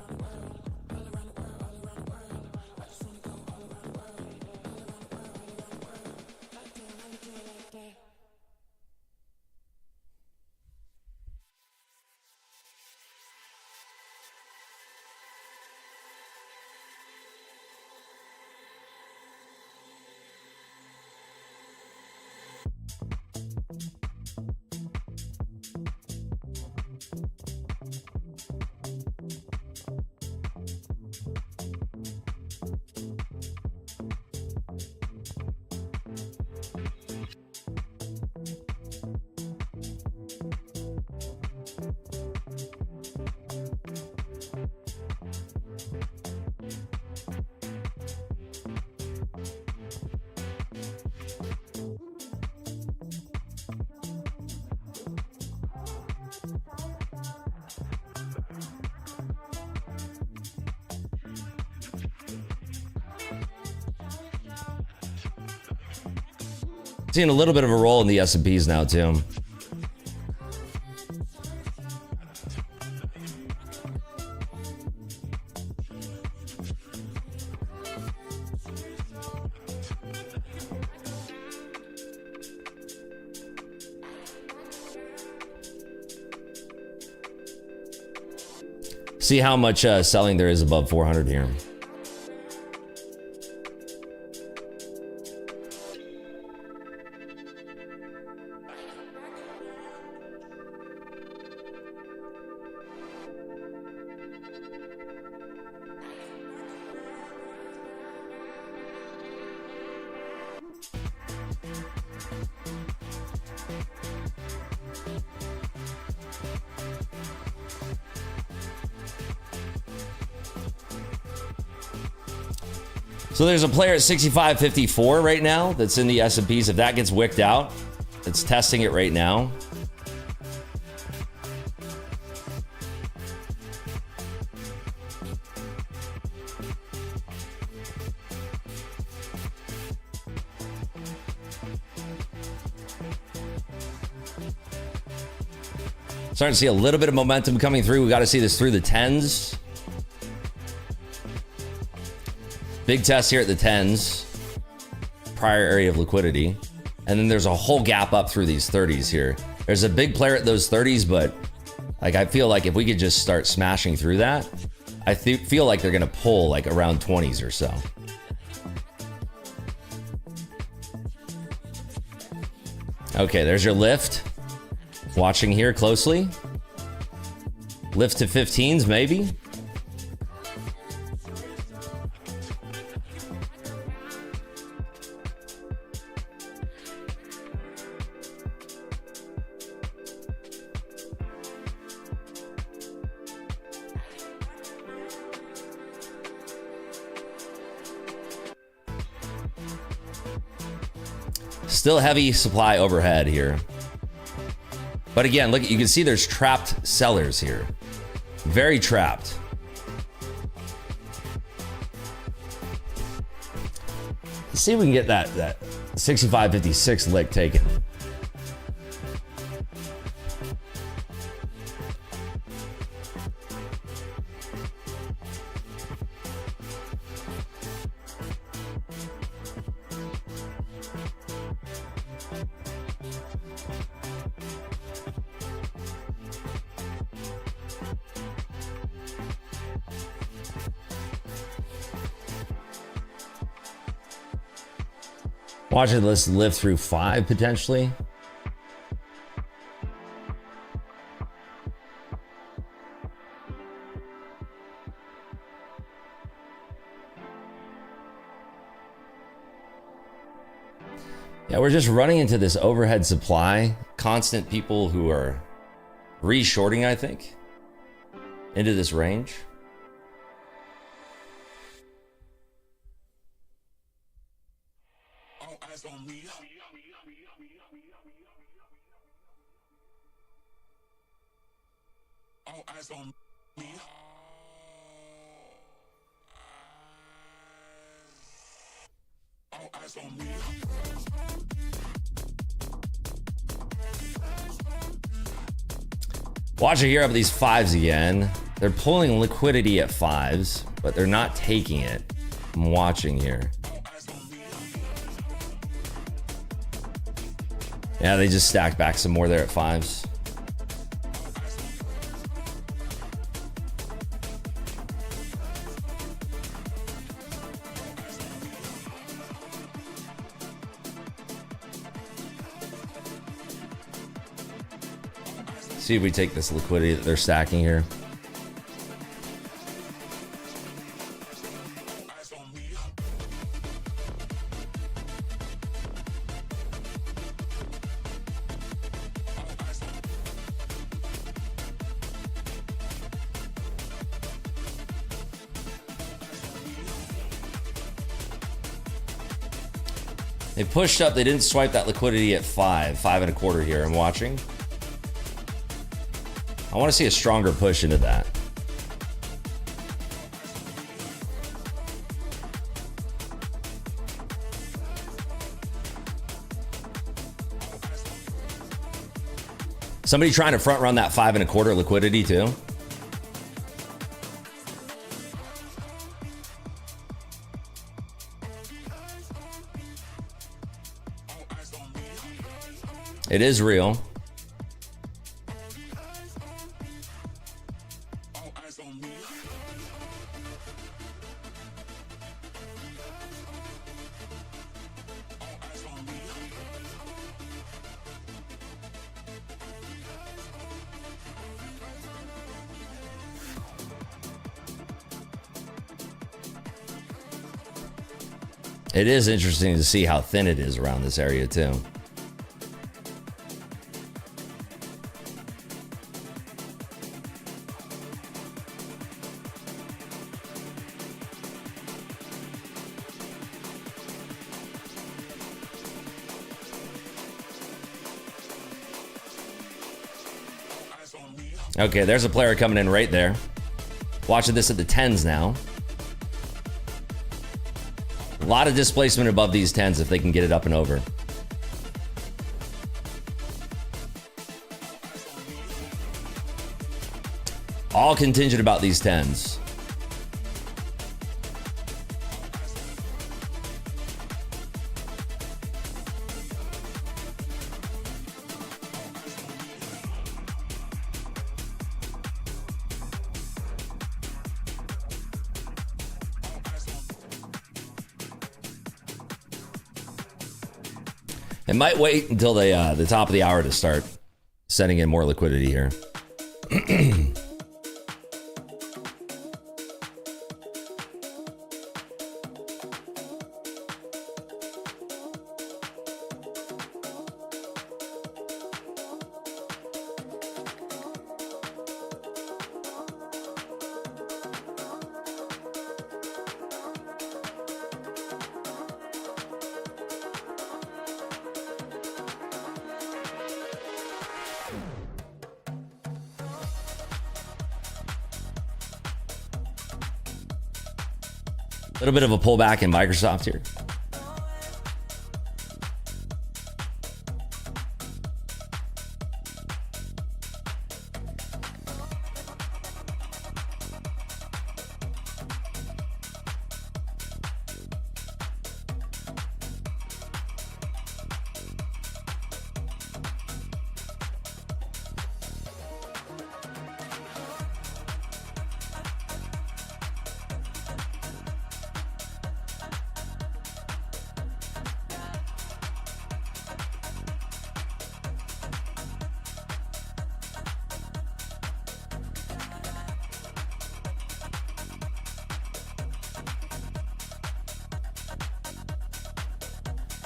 Seeing a little bit of a roll in the S&Ps now too. See how much selling there is above 400 here. So there's a player at 65.54 right now that's in the S&Ps. If that gets wicked out, it's testing it right now. Starting to see a little bit of momentum coming through. We got to see this through the 10s. Big test here at the 10s. Prior area of liquidity. And then there's a whole gap up through these 30s here. There's a big player at those 30s, but like I feel like if we could just start smashing through that, I feel like they're going to pull like around 20s or so. Okay, there's your lift. Watching here closely. Lift to 15s, maybe. Still heavy supply overhead here. But again, look, you can see there's trapped sellers here. Very trapped. Let's see if we can get that 65.56 lick taken. Watching this live through 5 potentially. Yeah, we're just running into this overhead supply. Constant people who are re-shorting, I think, into this range. All eyes on me. All eyes on me. All eyes on me. Watch it here up these 5s again. They're pulling liquidity at 5s, but they're not taking it. I'm watching here. Yeah, they just stacked back some more there at 5s. See if we take this liquidity that they're stacking here. They pushed up, they didn't swipe that liquidity at 5 and a quarter here. I'm watching. I want to see a stronger push into that. Somebody trying to front run that 5 and a quarter liquidity too. It is real. It is interesting to see how thin it is around this area too. Okay, there's a player coming in right there. Watching this at the 10s now. A lot of displacement above these 10s if they can get it up and over. All contingent about these 10s. It might wait until the top of the hour to start sending in more liquidity here. A little bit of a pullback in Microsoft here.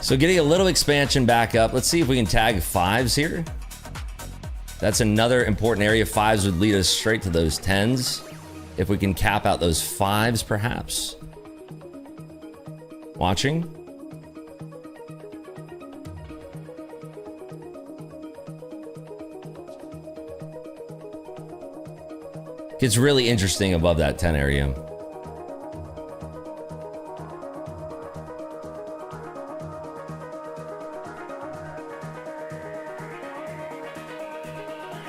So getting a little expansion back up. Let's see if we can tag fives here. That's another important area. Fives would lead us straight to those tens. If we can cap out those fives, perhaps. Watching. Gets really interesting above that 10 area.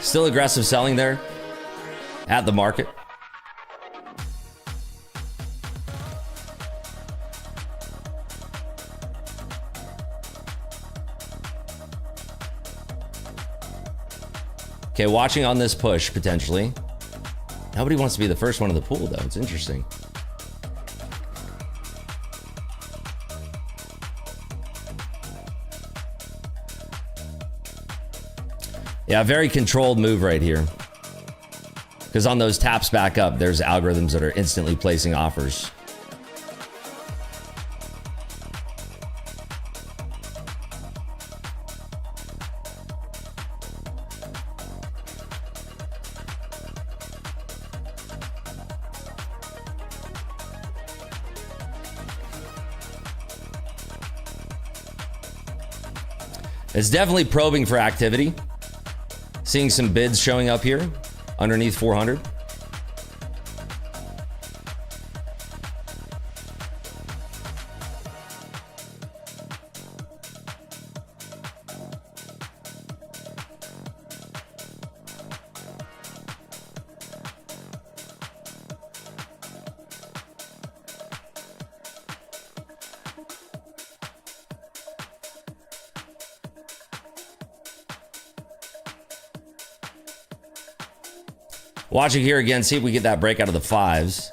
Still aggressive selling there at the market. Okay, watching on this push potentially. Nobody wants to be the first one in the pool though. It's interesting. Yeah, very controlled move right here. Because on those taps back up, there's algorithms that are instantly placing offers. It's definitely probing for activity. Seeing some bids showing up here underneath 400. Watching here again, see if we get that break out of the fives.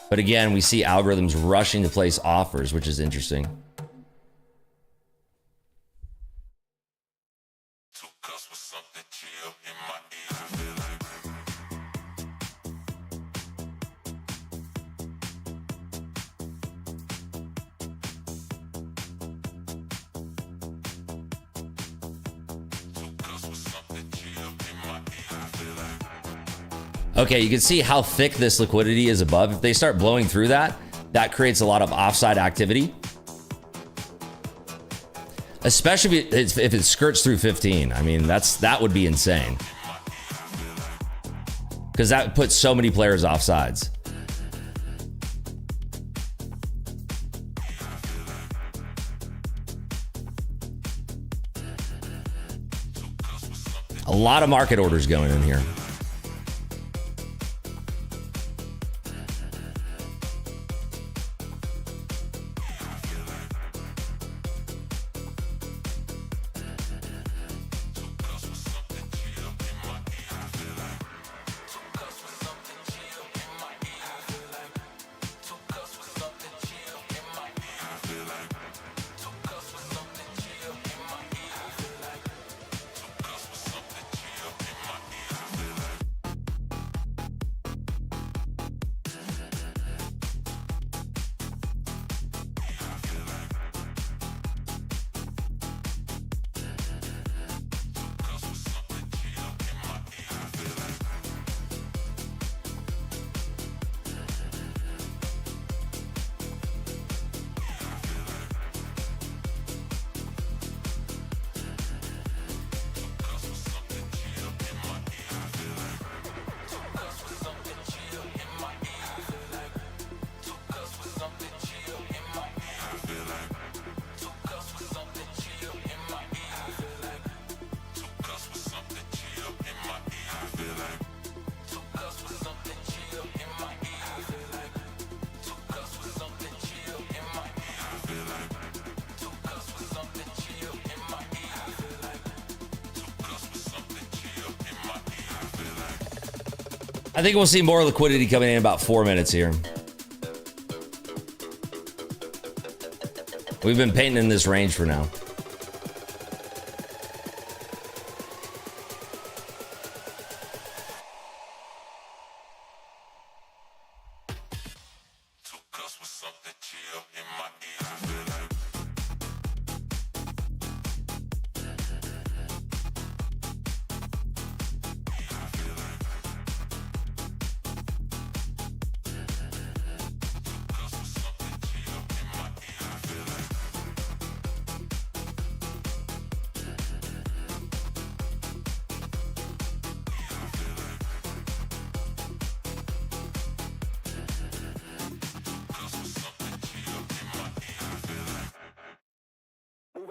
But again, we see algorithms rushing to place offers, which is interesting. Okay, you can see how thick this liquidity is above. If they start blowing through that, that creates a lot of offside activity. Especially if it skirts through 15. I mean, that would be insane. Because that puts so many players offsides. A lot of market orders going in here. I think we'll see more liquidity coming in about 4 minutes here. We've been painting in this range for now.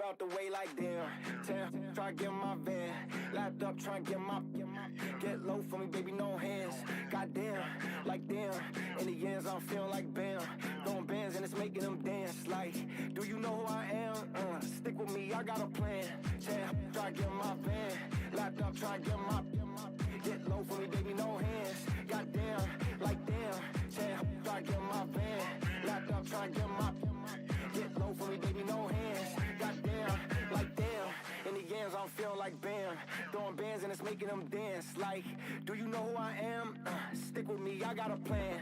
out the way like damn. Try to get my van. Lapped up, try to get low for me, baby, no hands. Goddamn, like damn. In the ends, I'm feeling like bam. Throwing bands and it's making them dance. Like, do you know who I am? Stick with me, I got a plan. Try to get my van. Lapped up, try to get low for me, baby, no hands. Goddamn, like damn. Try to get my van. Lapped up, try to get low for me, baby, no hands. Goddamn, like damn. In the ends, I'm feeling like bam. Throwing bands and it's making them dance. Like, do you know who I am? Stick with me, I got a plan.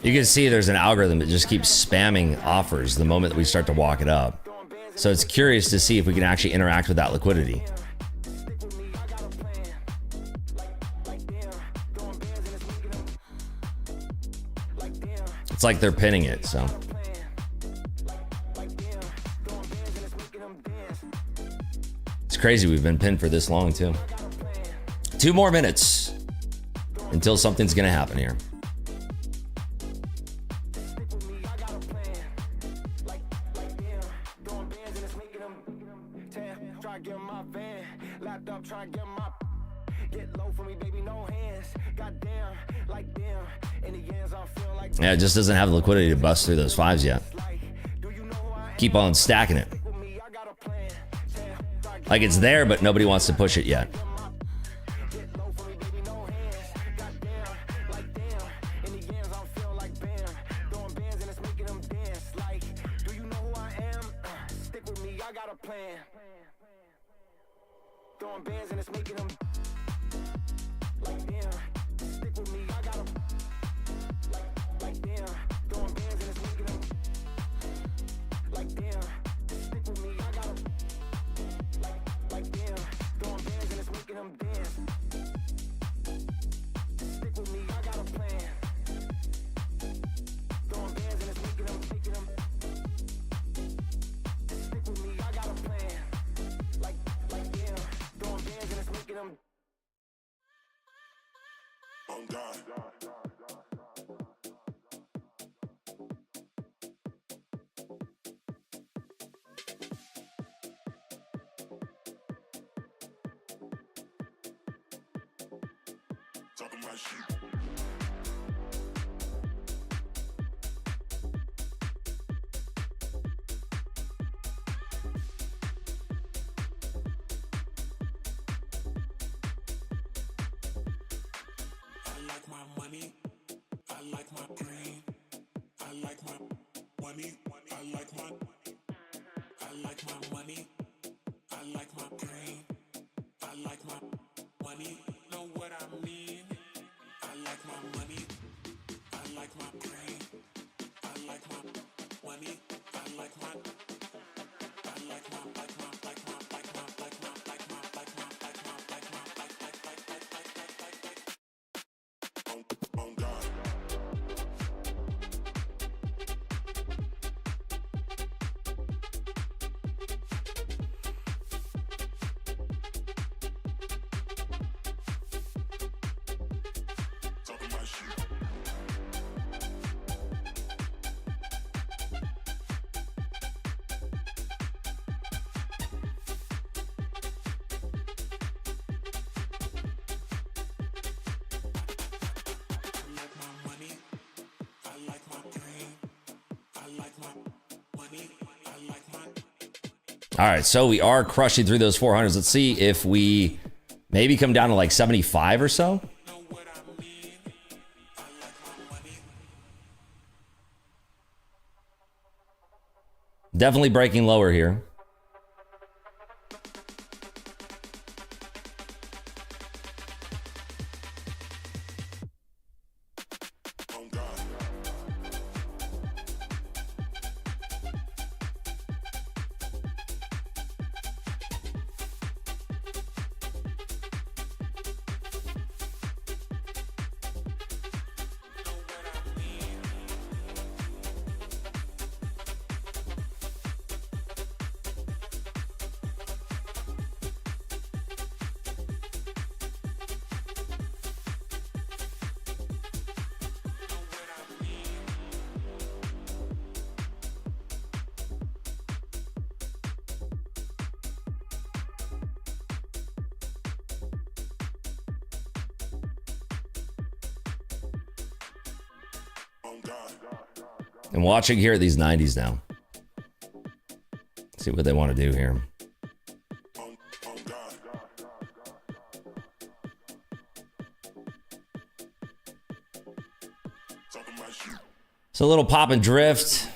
You can see there's an algorithm that just keeps spamming offers the moment that we start to walk it up. So it's curious to see if we can actually interact with that liquidity. It's like they're pinning it, so. It's crazy we've been pinned for this long too. 2 more minutes until something's gonna happen here. Yeah, it just doesn't have the liquidity to bust through those 5s yet. Keep on stacking it. Like it's there, but nobody wants to push it yet. Talking my shit. I like my money. I like my green. I like my money. I like my money. I like my green. I like my money. Know what I mean? I like my money. I like my green. I like my money. I like my on God. Talking my shit. All right, so we are crushing through those 400s. Let's see if we maybe come down to like 75 or so. Definitely breaking lower here. I'm watching here at these 90s now. See what they want to do here. So a little pop and drift.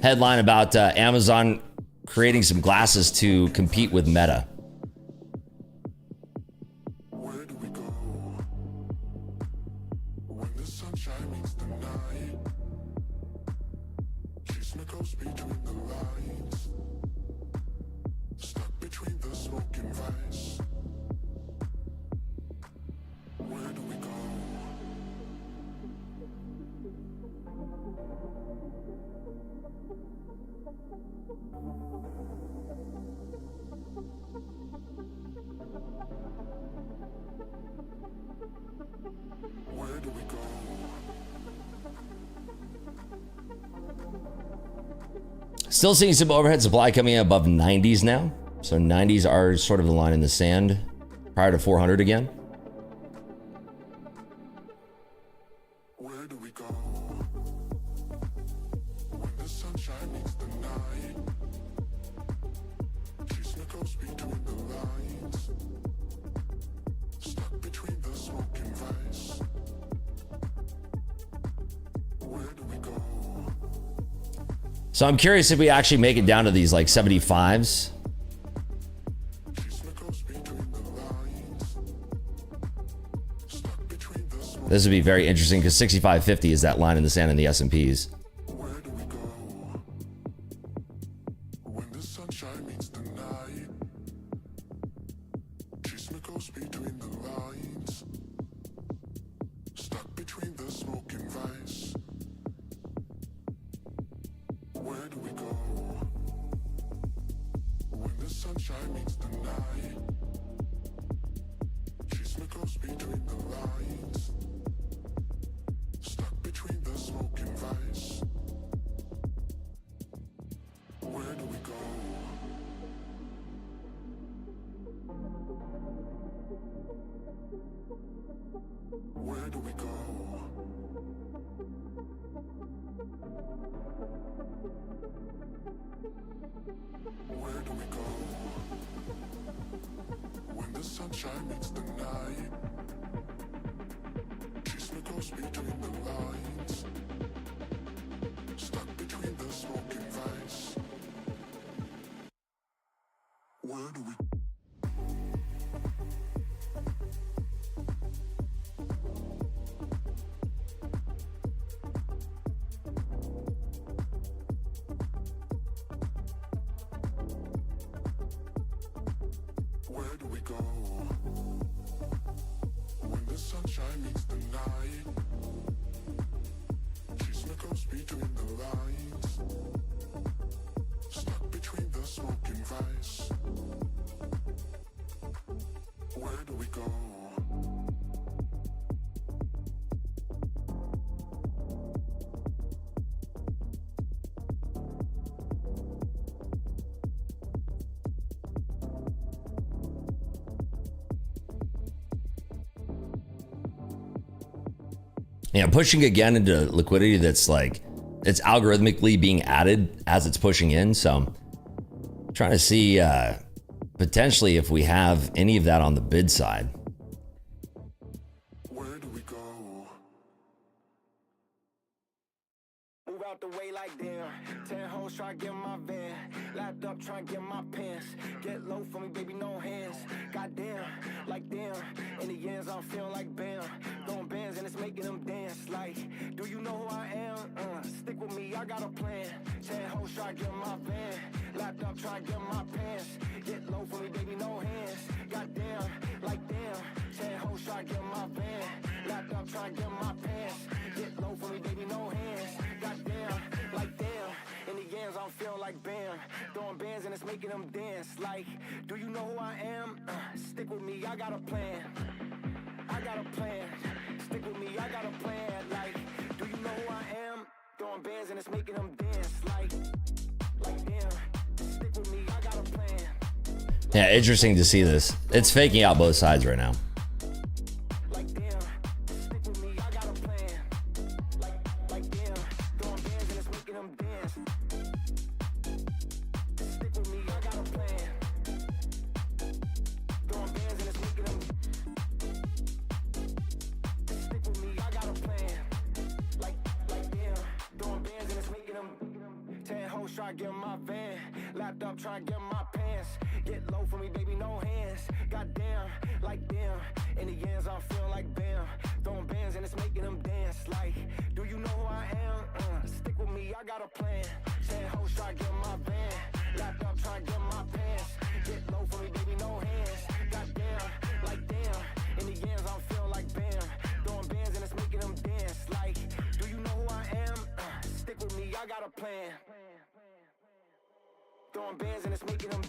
Headline about Amazon creating some glasses to compete with Meta. Where do we go when the sunshine meets the night? Chasing a ghost between the lines, stuck between the smoke and vice. Where do we go? Where do we go? Still seeing some overhead supply coming in above 90s now. So 90s are sort of the line in the sand prior to 400 again. Where do we go when the sunshine meets the night? Chasing a ghost between the lines, stuck between the smoke and vice. Where do we go? So I'm curious if we actually make it down to these like 75s. Chasing a ghost between the lines, stuck between the smoke. This would be very interesting because 65.50 is that line in the sand in the S&Ps. Where do we go when the sunshine meets the night? Chasing a ghost between the lines, stuck between the smoke and vice. Where do we go when the sunshine meets the night? Chasing a ghost between the lines, stuck between the smoke and vice. Where do we go? Where do we go? Where do we go when the sunshine meets the night? Chasing a ghost between the lines, stuck between the smoke and vice. Where do we? Where do we go when the sunshine meets the night? Chasing a ghost between the lines, stuck between the smoke and vice. Where do we go? Yeah, pushing again into liquidity that's like, it's algorithmically being added as it's pushing in. So I'm trying to see potentially if we have any of that on the bid side. Where do we go? Move out the way like damn. 10 hoes try to get my van. Lapped up try to get my pants. Get low for me, baby, no hands. Goddamn, like damn. In the ends, I'm feeling like bam. Throwing bands and it's making them dance. Like, do you know who I am? Stick with me, I got a plan. 10 hoes try to get my van. Lapped up try to get my pants. Get low for me, baby, no hands. Goddamn, like damn. 10 hoes try to get my van. Lapped up try to get my pants. Get low for me, baby, no hands. Goddamn, like damn. In the ends, I'm feeling like bam. Throwing bands and it's making them dance. Like, do you know who I am? Stick with me, I got a plan. I got a plan. Stick with me, I got a plan. Like, do you know who I am? Throwing bands and it's making them dance. Like damn. Stick with me, I got a plan. Yeah, interesting to see this. It's faking out both sides right now. Like damn, stick with me, I got a plan. Like damn, throwing bands and it's making them dance. Stick with me, I got a plan. Throwing bands and it's making them. Stick with me, I got a plan. Like damn, throwing bands and it's making them. 10 hoes try to get in my van. Lapped up, try to get in my pants. Get low for me, baby, no hands. Goddamn, like damn. In the ends, I'm feeling like bam. Throwing bands and it's making them dance. Like, do you know who I am? Stick with me, I got a plan. 10 hoes try to get in my van. Lapped up, try to get in my pants. Get low for me, baby, no hands. Goddamn, like damn. In the ends, I'm feeling like bam. Throwing bands and it's making them dance. Like, do you know who I am? Stick with me, I got a plan. Throwing bands and it's making them.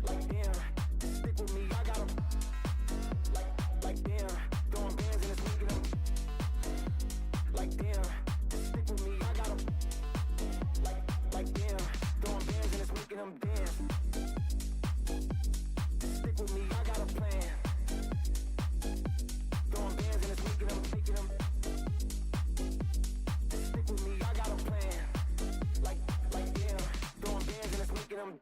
Like damn, stick with me, I got 'em. Like damn, throwing bands and it's making them. Like damn, stick with me, I got 'em. Like damn, throwing bands and it's making them dance. Stick with me, I got a plan. Throwing bands and it's making them. Stick with me, I got a plan. Like damn, throwing bands and it's making them.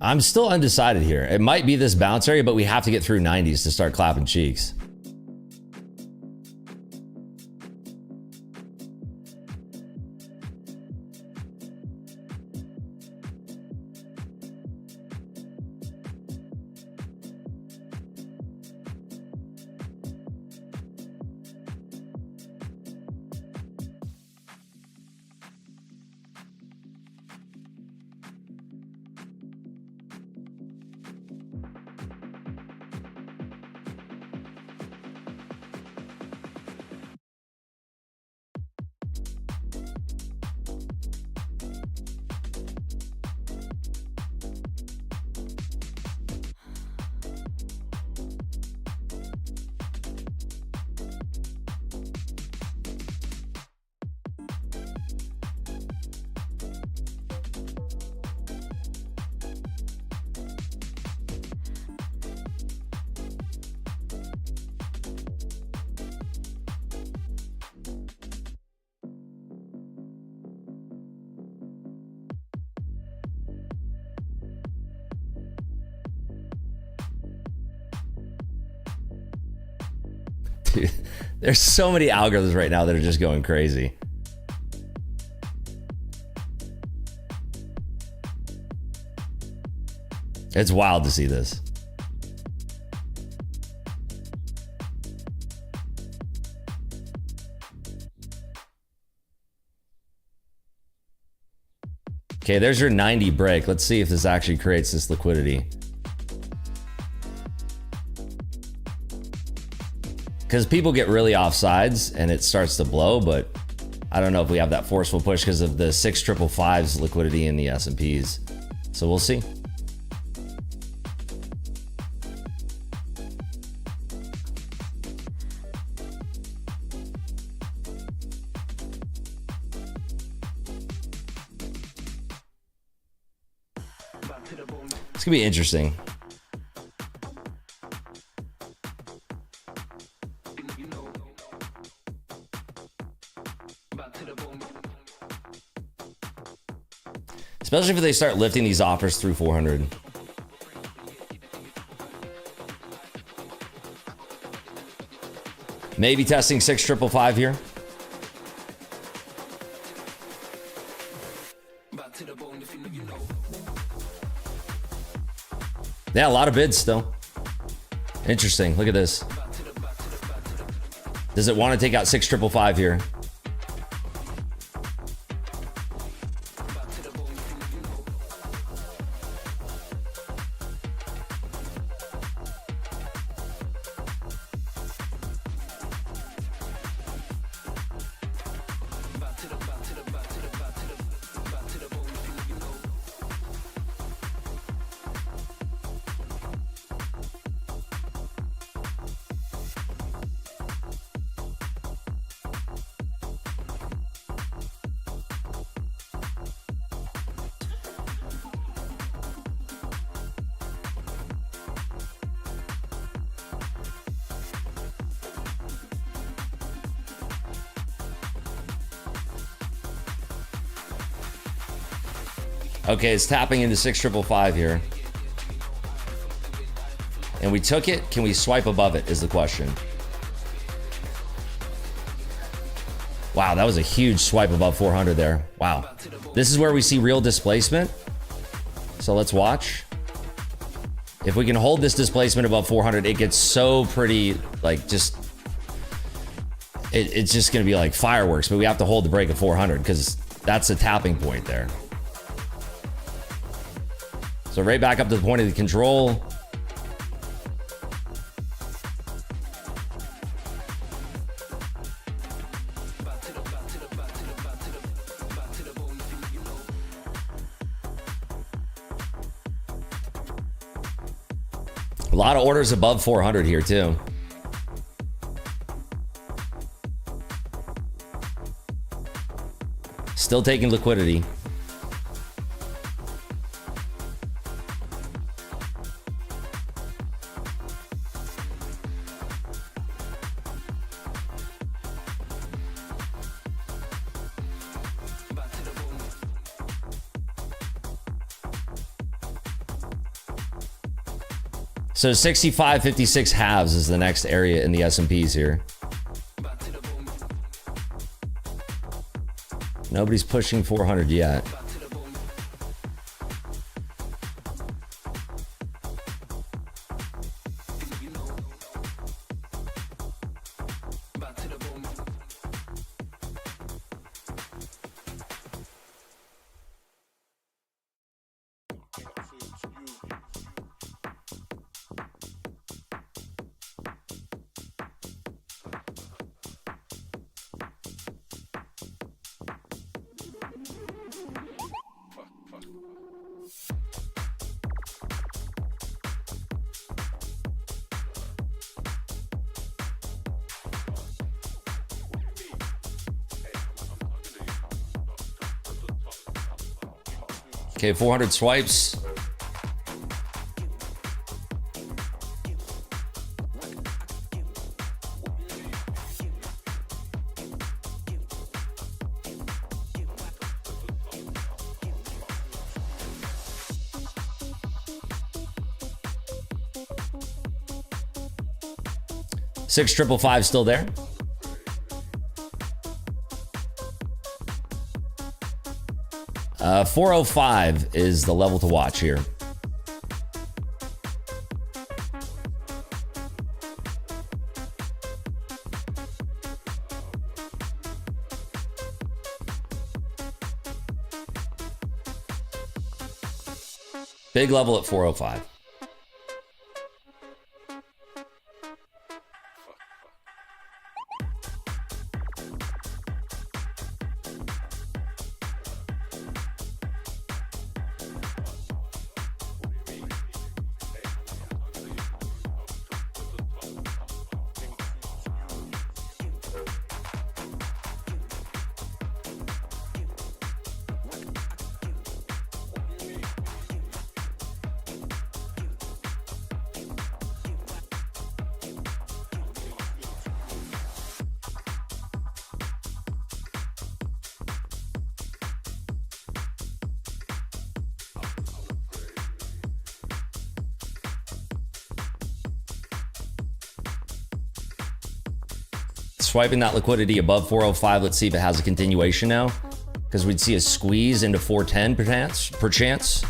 I'm still undecided here. It might be this bounce area, but we have to get through 90s to start clapping cheeks. Dude, there's so many algorithms right now that are just going crazy. It's wild to see this. Okay, there's your 90 break. Let's see if this actually creates this liquidity. Because people get really offsides and it starts to blow, but I don't know if we have that forceful push because of the 655's liquidity in the S&Ps. So we'll see. It's gonna be interesting. Especially if they start lifting these offers through 400. Maybe testing 655 here. Yeah, a lot of bids still. Interesting. Look at this. Does it want to take out 655 here? Okay, it's tapping into 6555 here. And we took it. Can we swipe above it is the question. Wow, that was a huge swipe above 400 there. Wow. This is where we see real displacement. So let's watch. If we can hold this displacement above 400, it gets so pretty, like just, it's just going to be like fireworks, but we have to hold the break at 400 because that's a tapping point there. So right back up to the point of the control. A lot of orders above 400 here too. Still taking liquidity. So 65.56 halves is the next area in the S&Ps here. Nobody's pushing 400 yet. Okay, 400 swipes. Six 555 still there. Uh, 405 is the level to watch here. Big level at 405. Swiping that liquidity above 405. Let's see if it has a continuation now, because we'd see a squeeze into 410 perchance.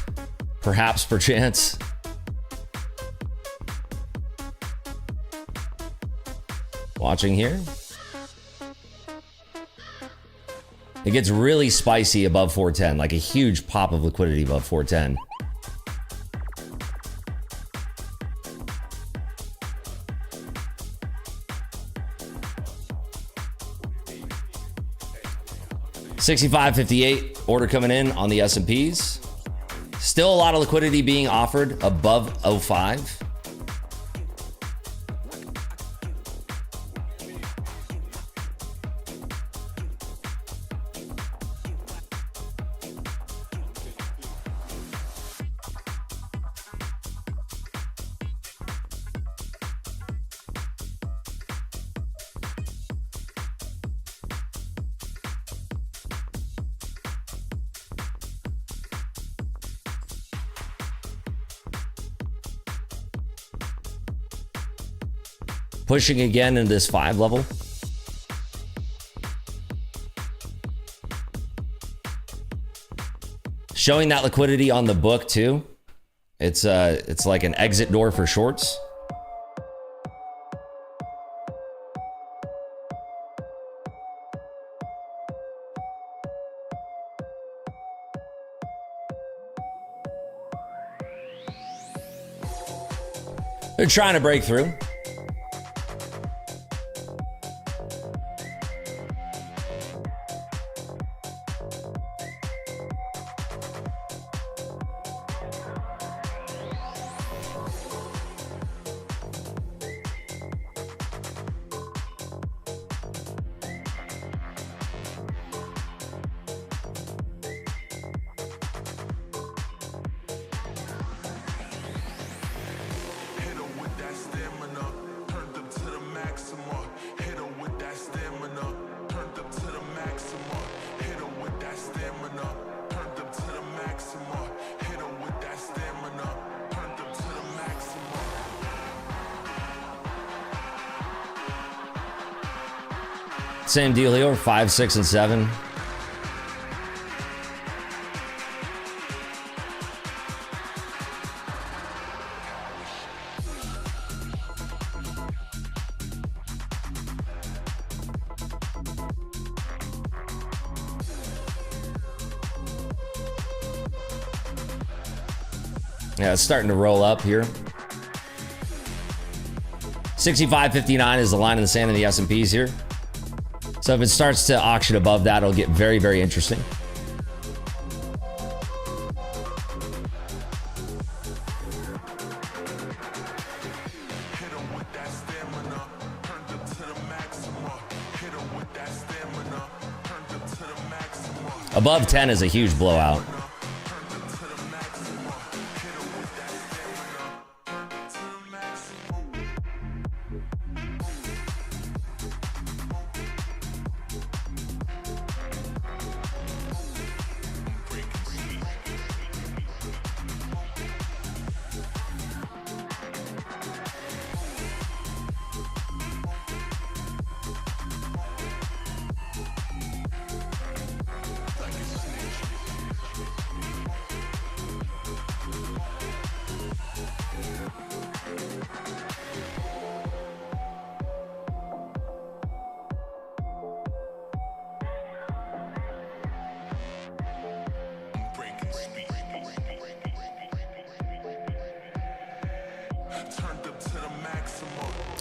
Watching here. It gets really spicy above 410, like a huge pop of liquidity above 410. $65.58 order coming in on the S&Ps. Still a lot of liquidity being offered above 05. pushing again in this 5 level. Showing that liquidity on the book too. It's like an exit door for shorts. They're trying to break through. Same deal here, 5, 6, and 7. Yeah, it's starting to roll up here. 65.59 is the line in the sand in the S&Ps here. So if it starts to auction above that, it'll get very, very interesting. Above 10 is a huge blowout.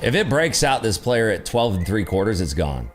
If it breaks out this player at 12 3/4, it's gone.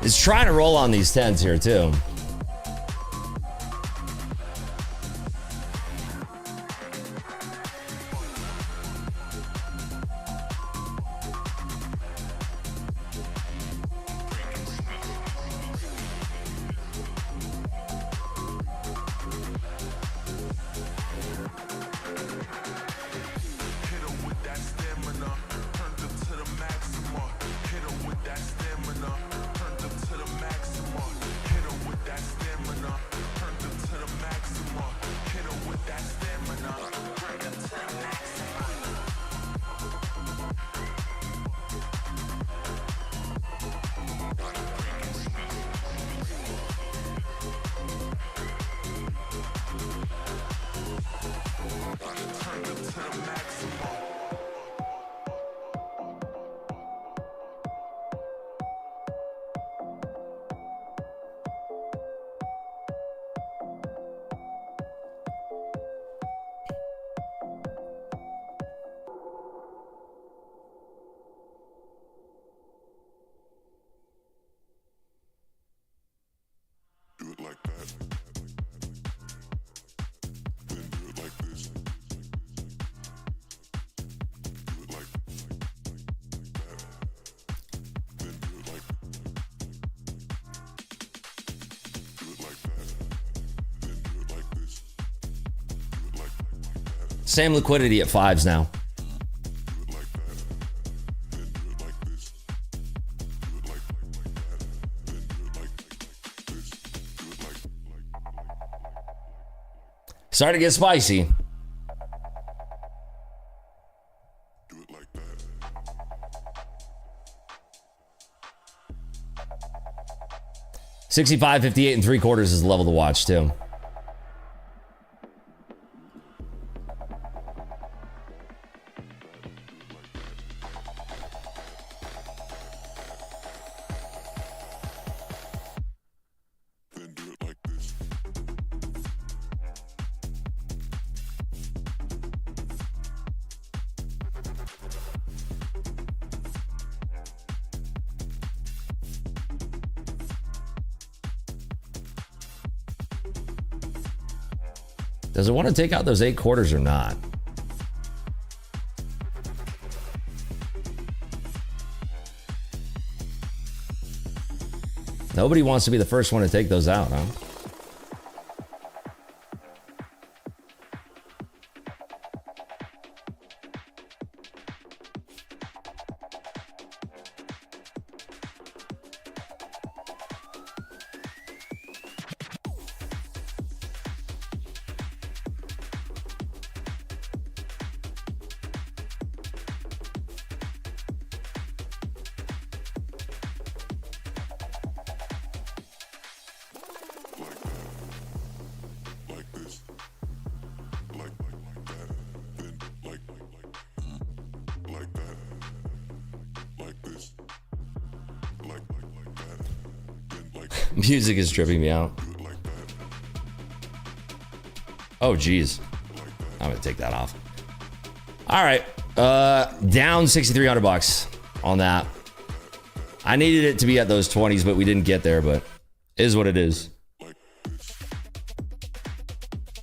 It's trying to roll on these 10s here too. Same liquidity at 5s now. Starting to get spicy. $65, $58 and 3/4 is the level to watch too. Does it want to take out those 8/4 or not? Nobody wants to be the first one to take those out, huh? Music is tripping me out. Oh, geez. I'm gonna take that off. All right, down $6,300 on that. I needed it to be at those 20s, but we didn't get there. But it is what it is.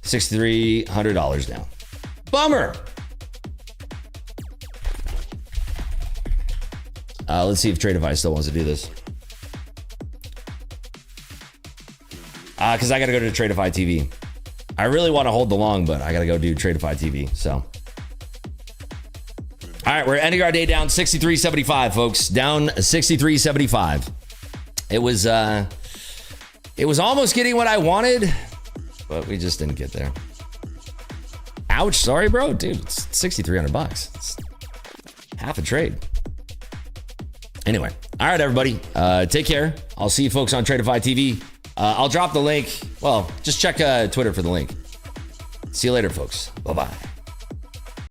$6,300 down. Bummer. Let's see if Tradeify still wants to do this. Because I got to go to Tradeify TV. I really want to hold the long, but I got to go do Tradeify TV. So, all right, we're ending our day down 63.75, folks. Down 63.75. It was almost getting what I wanted, but we just didn't get there. Ouch! Sorry, bro, dude. It's $6,300. It's half a trade. Anyway, all right, everybody. Take care. I'll see you folks on Tradeify TV. I'll drop the link. Well, just check Twitter for the link. See you later, folks. Bye-bye.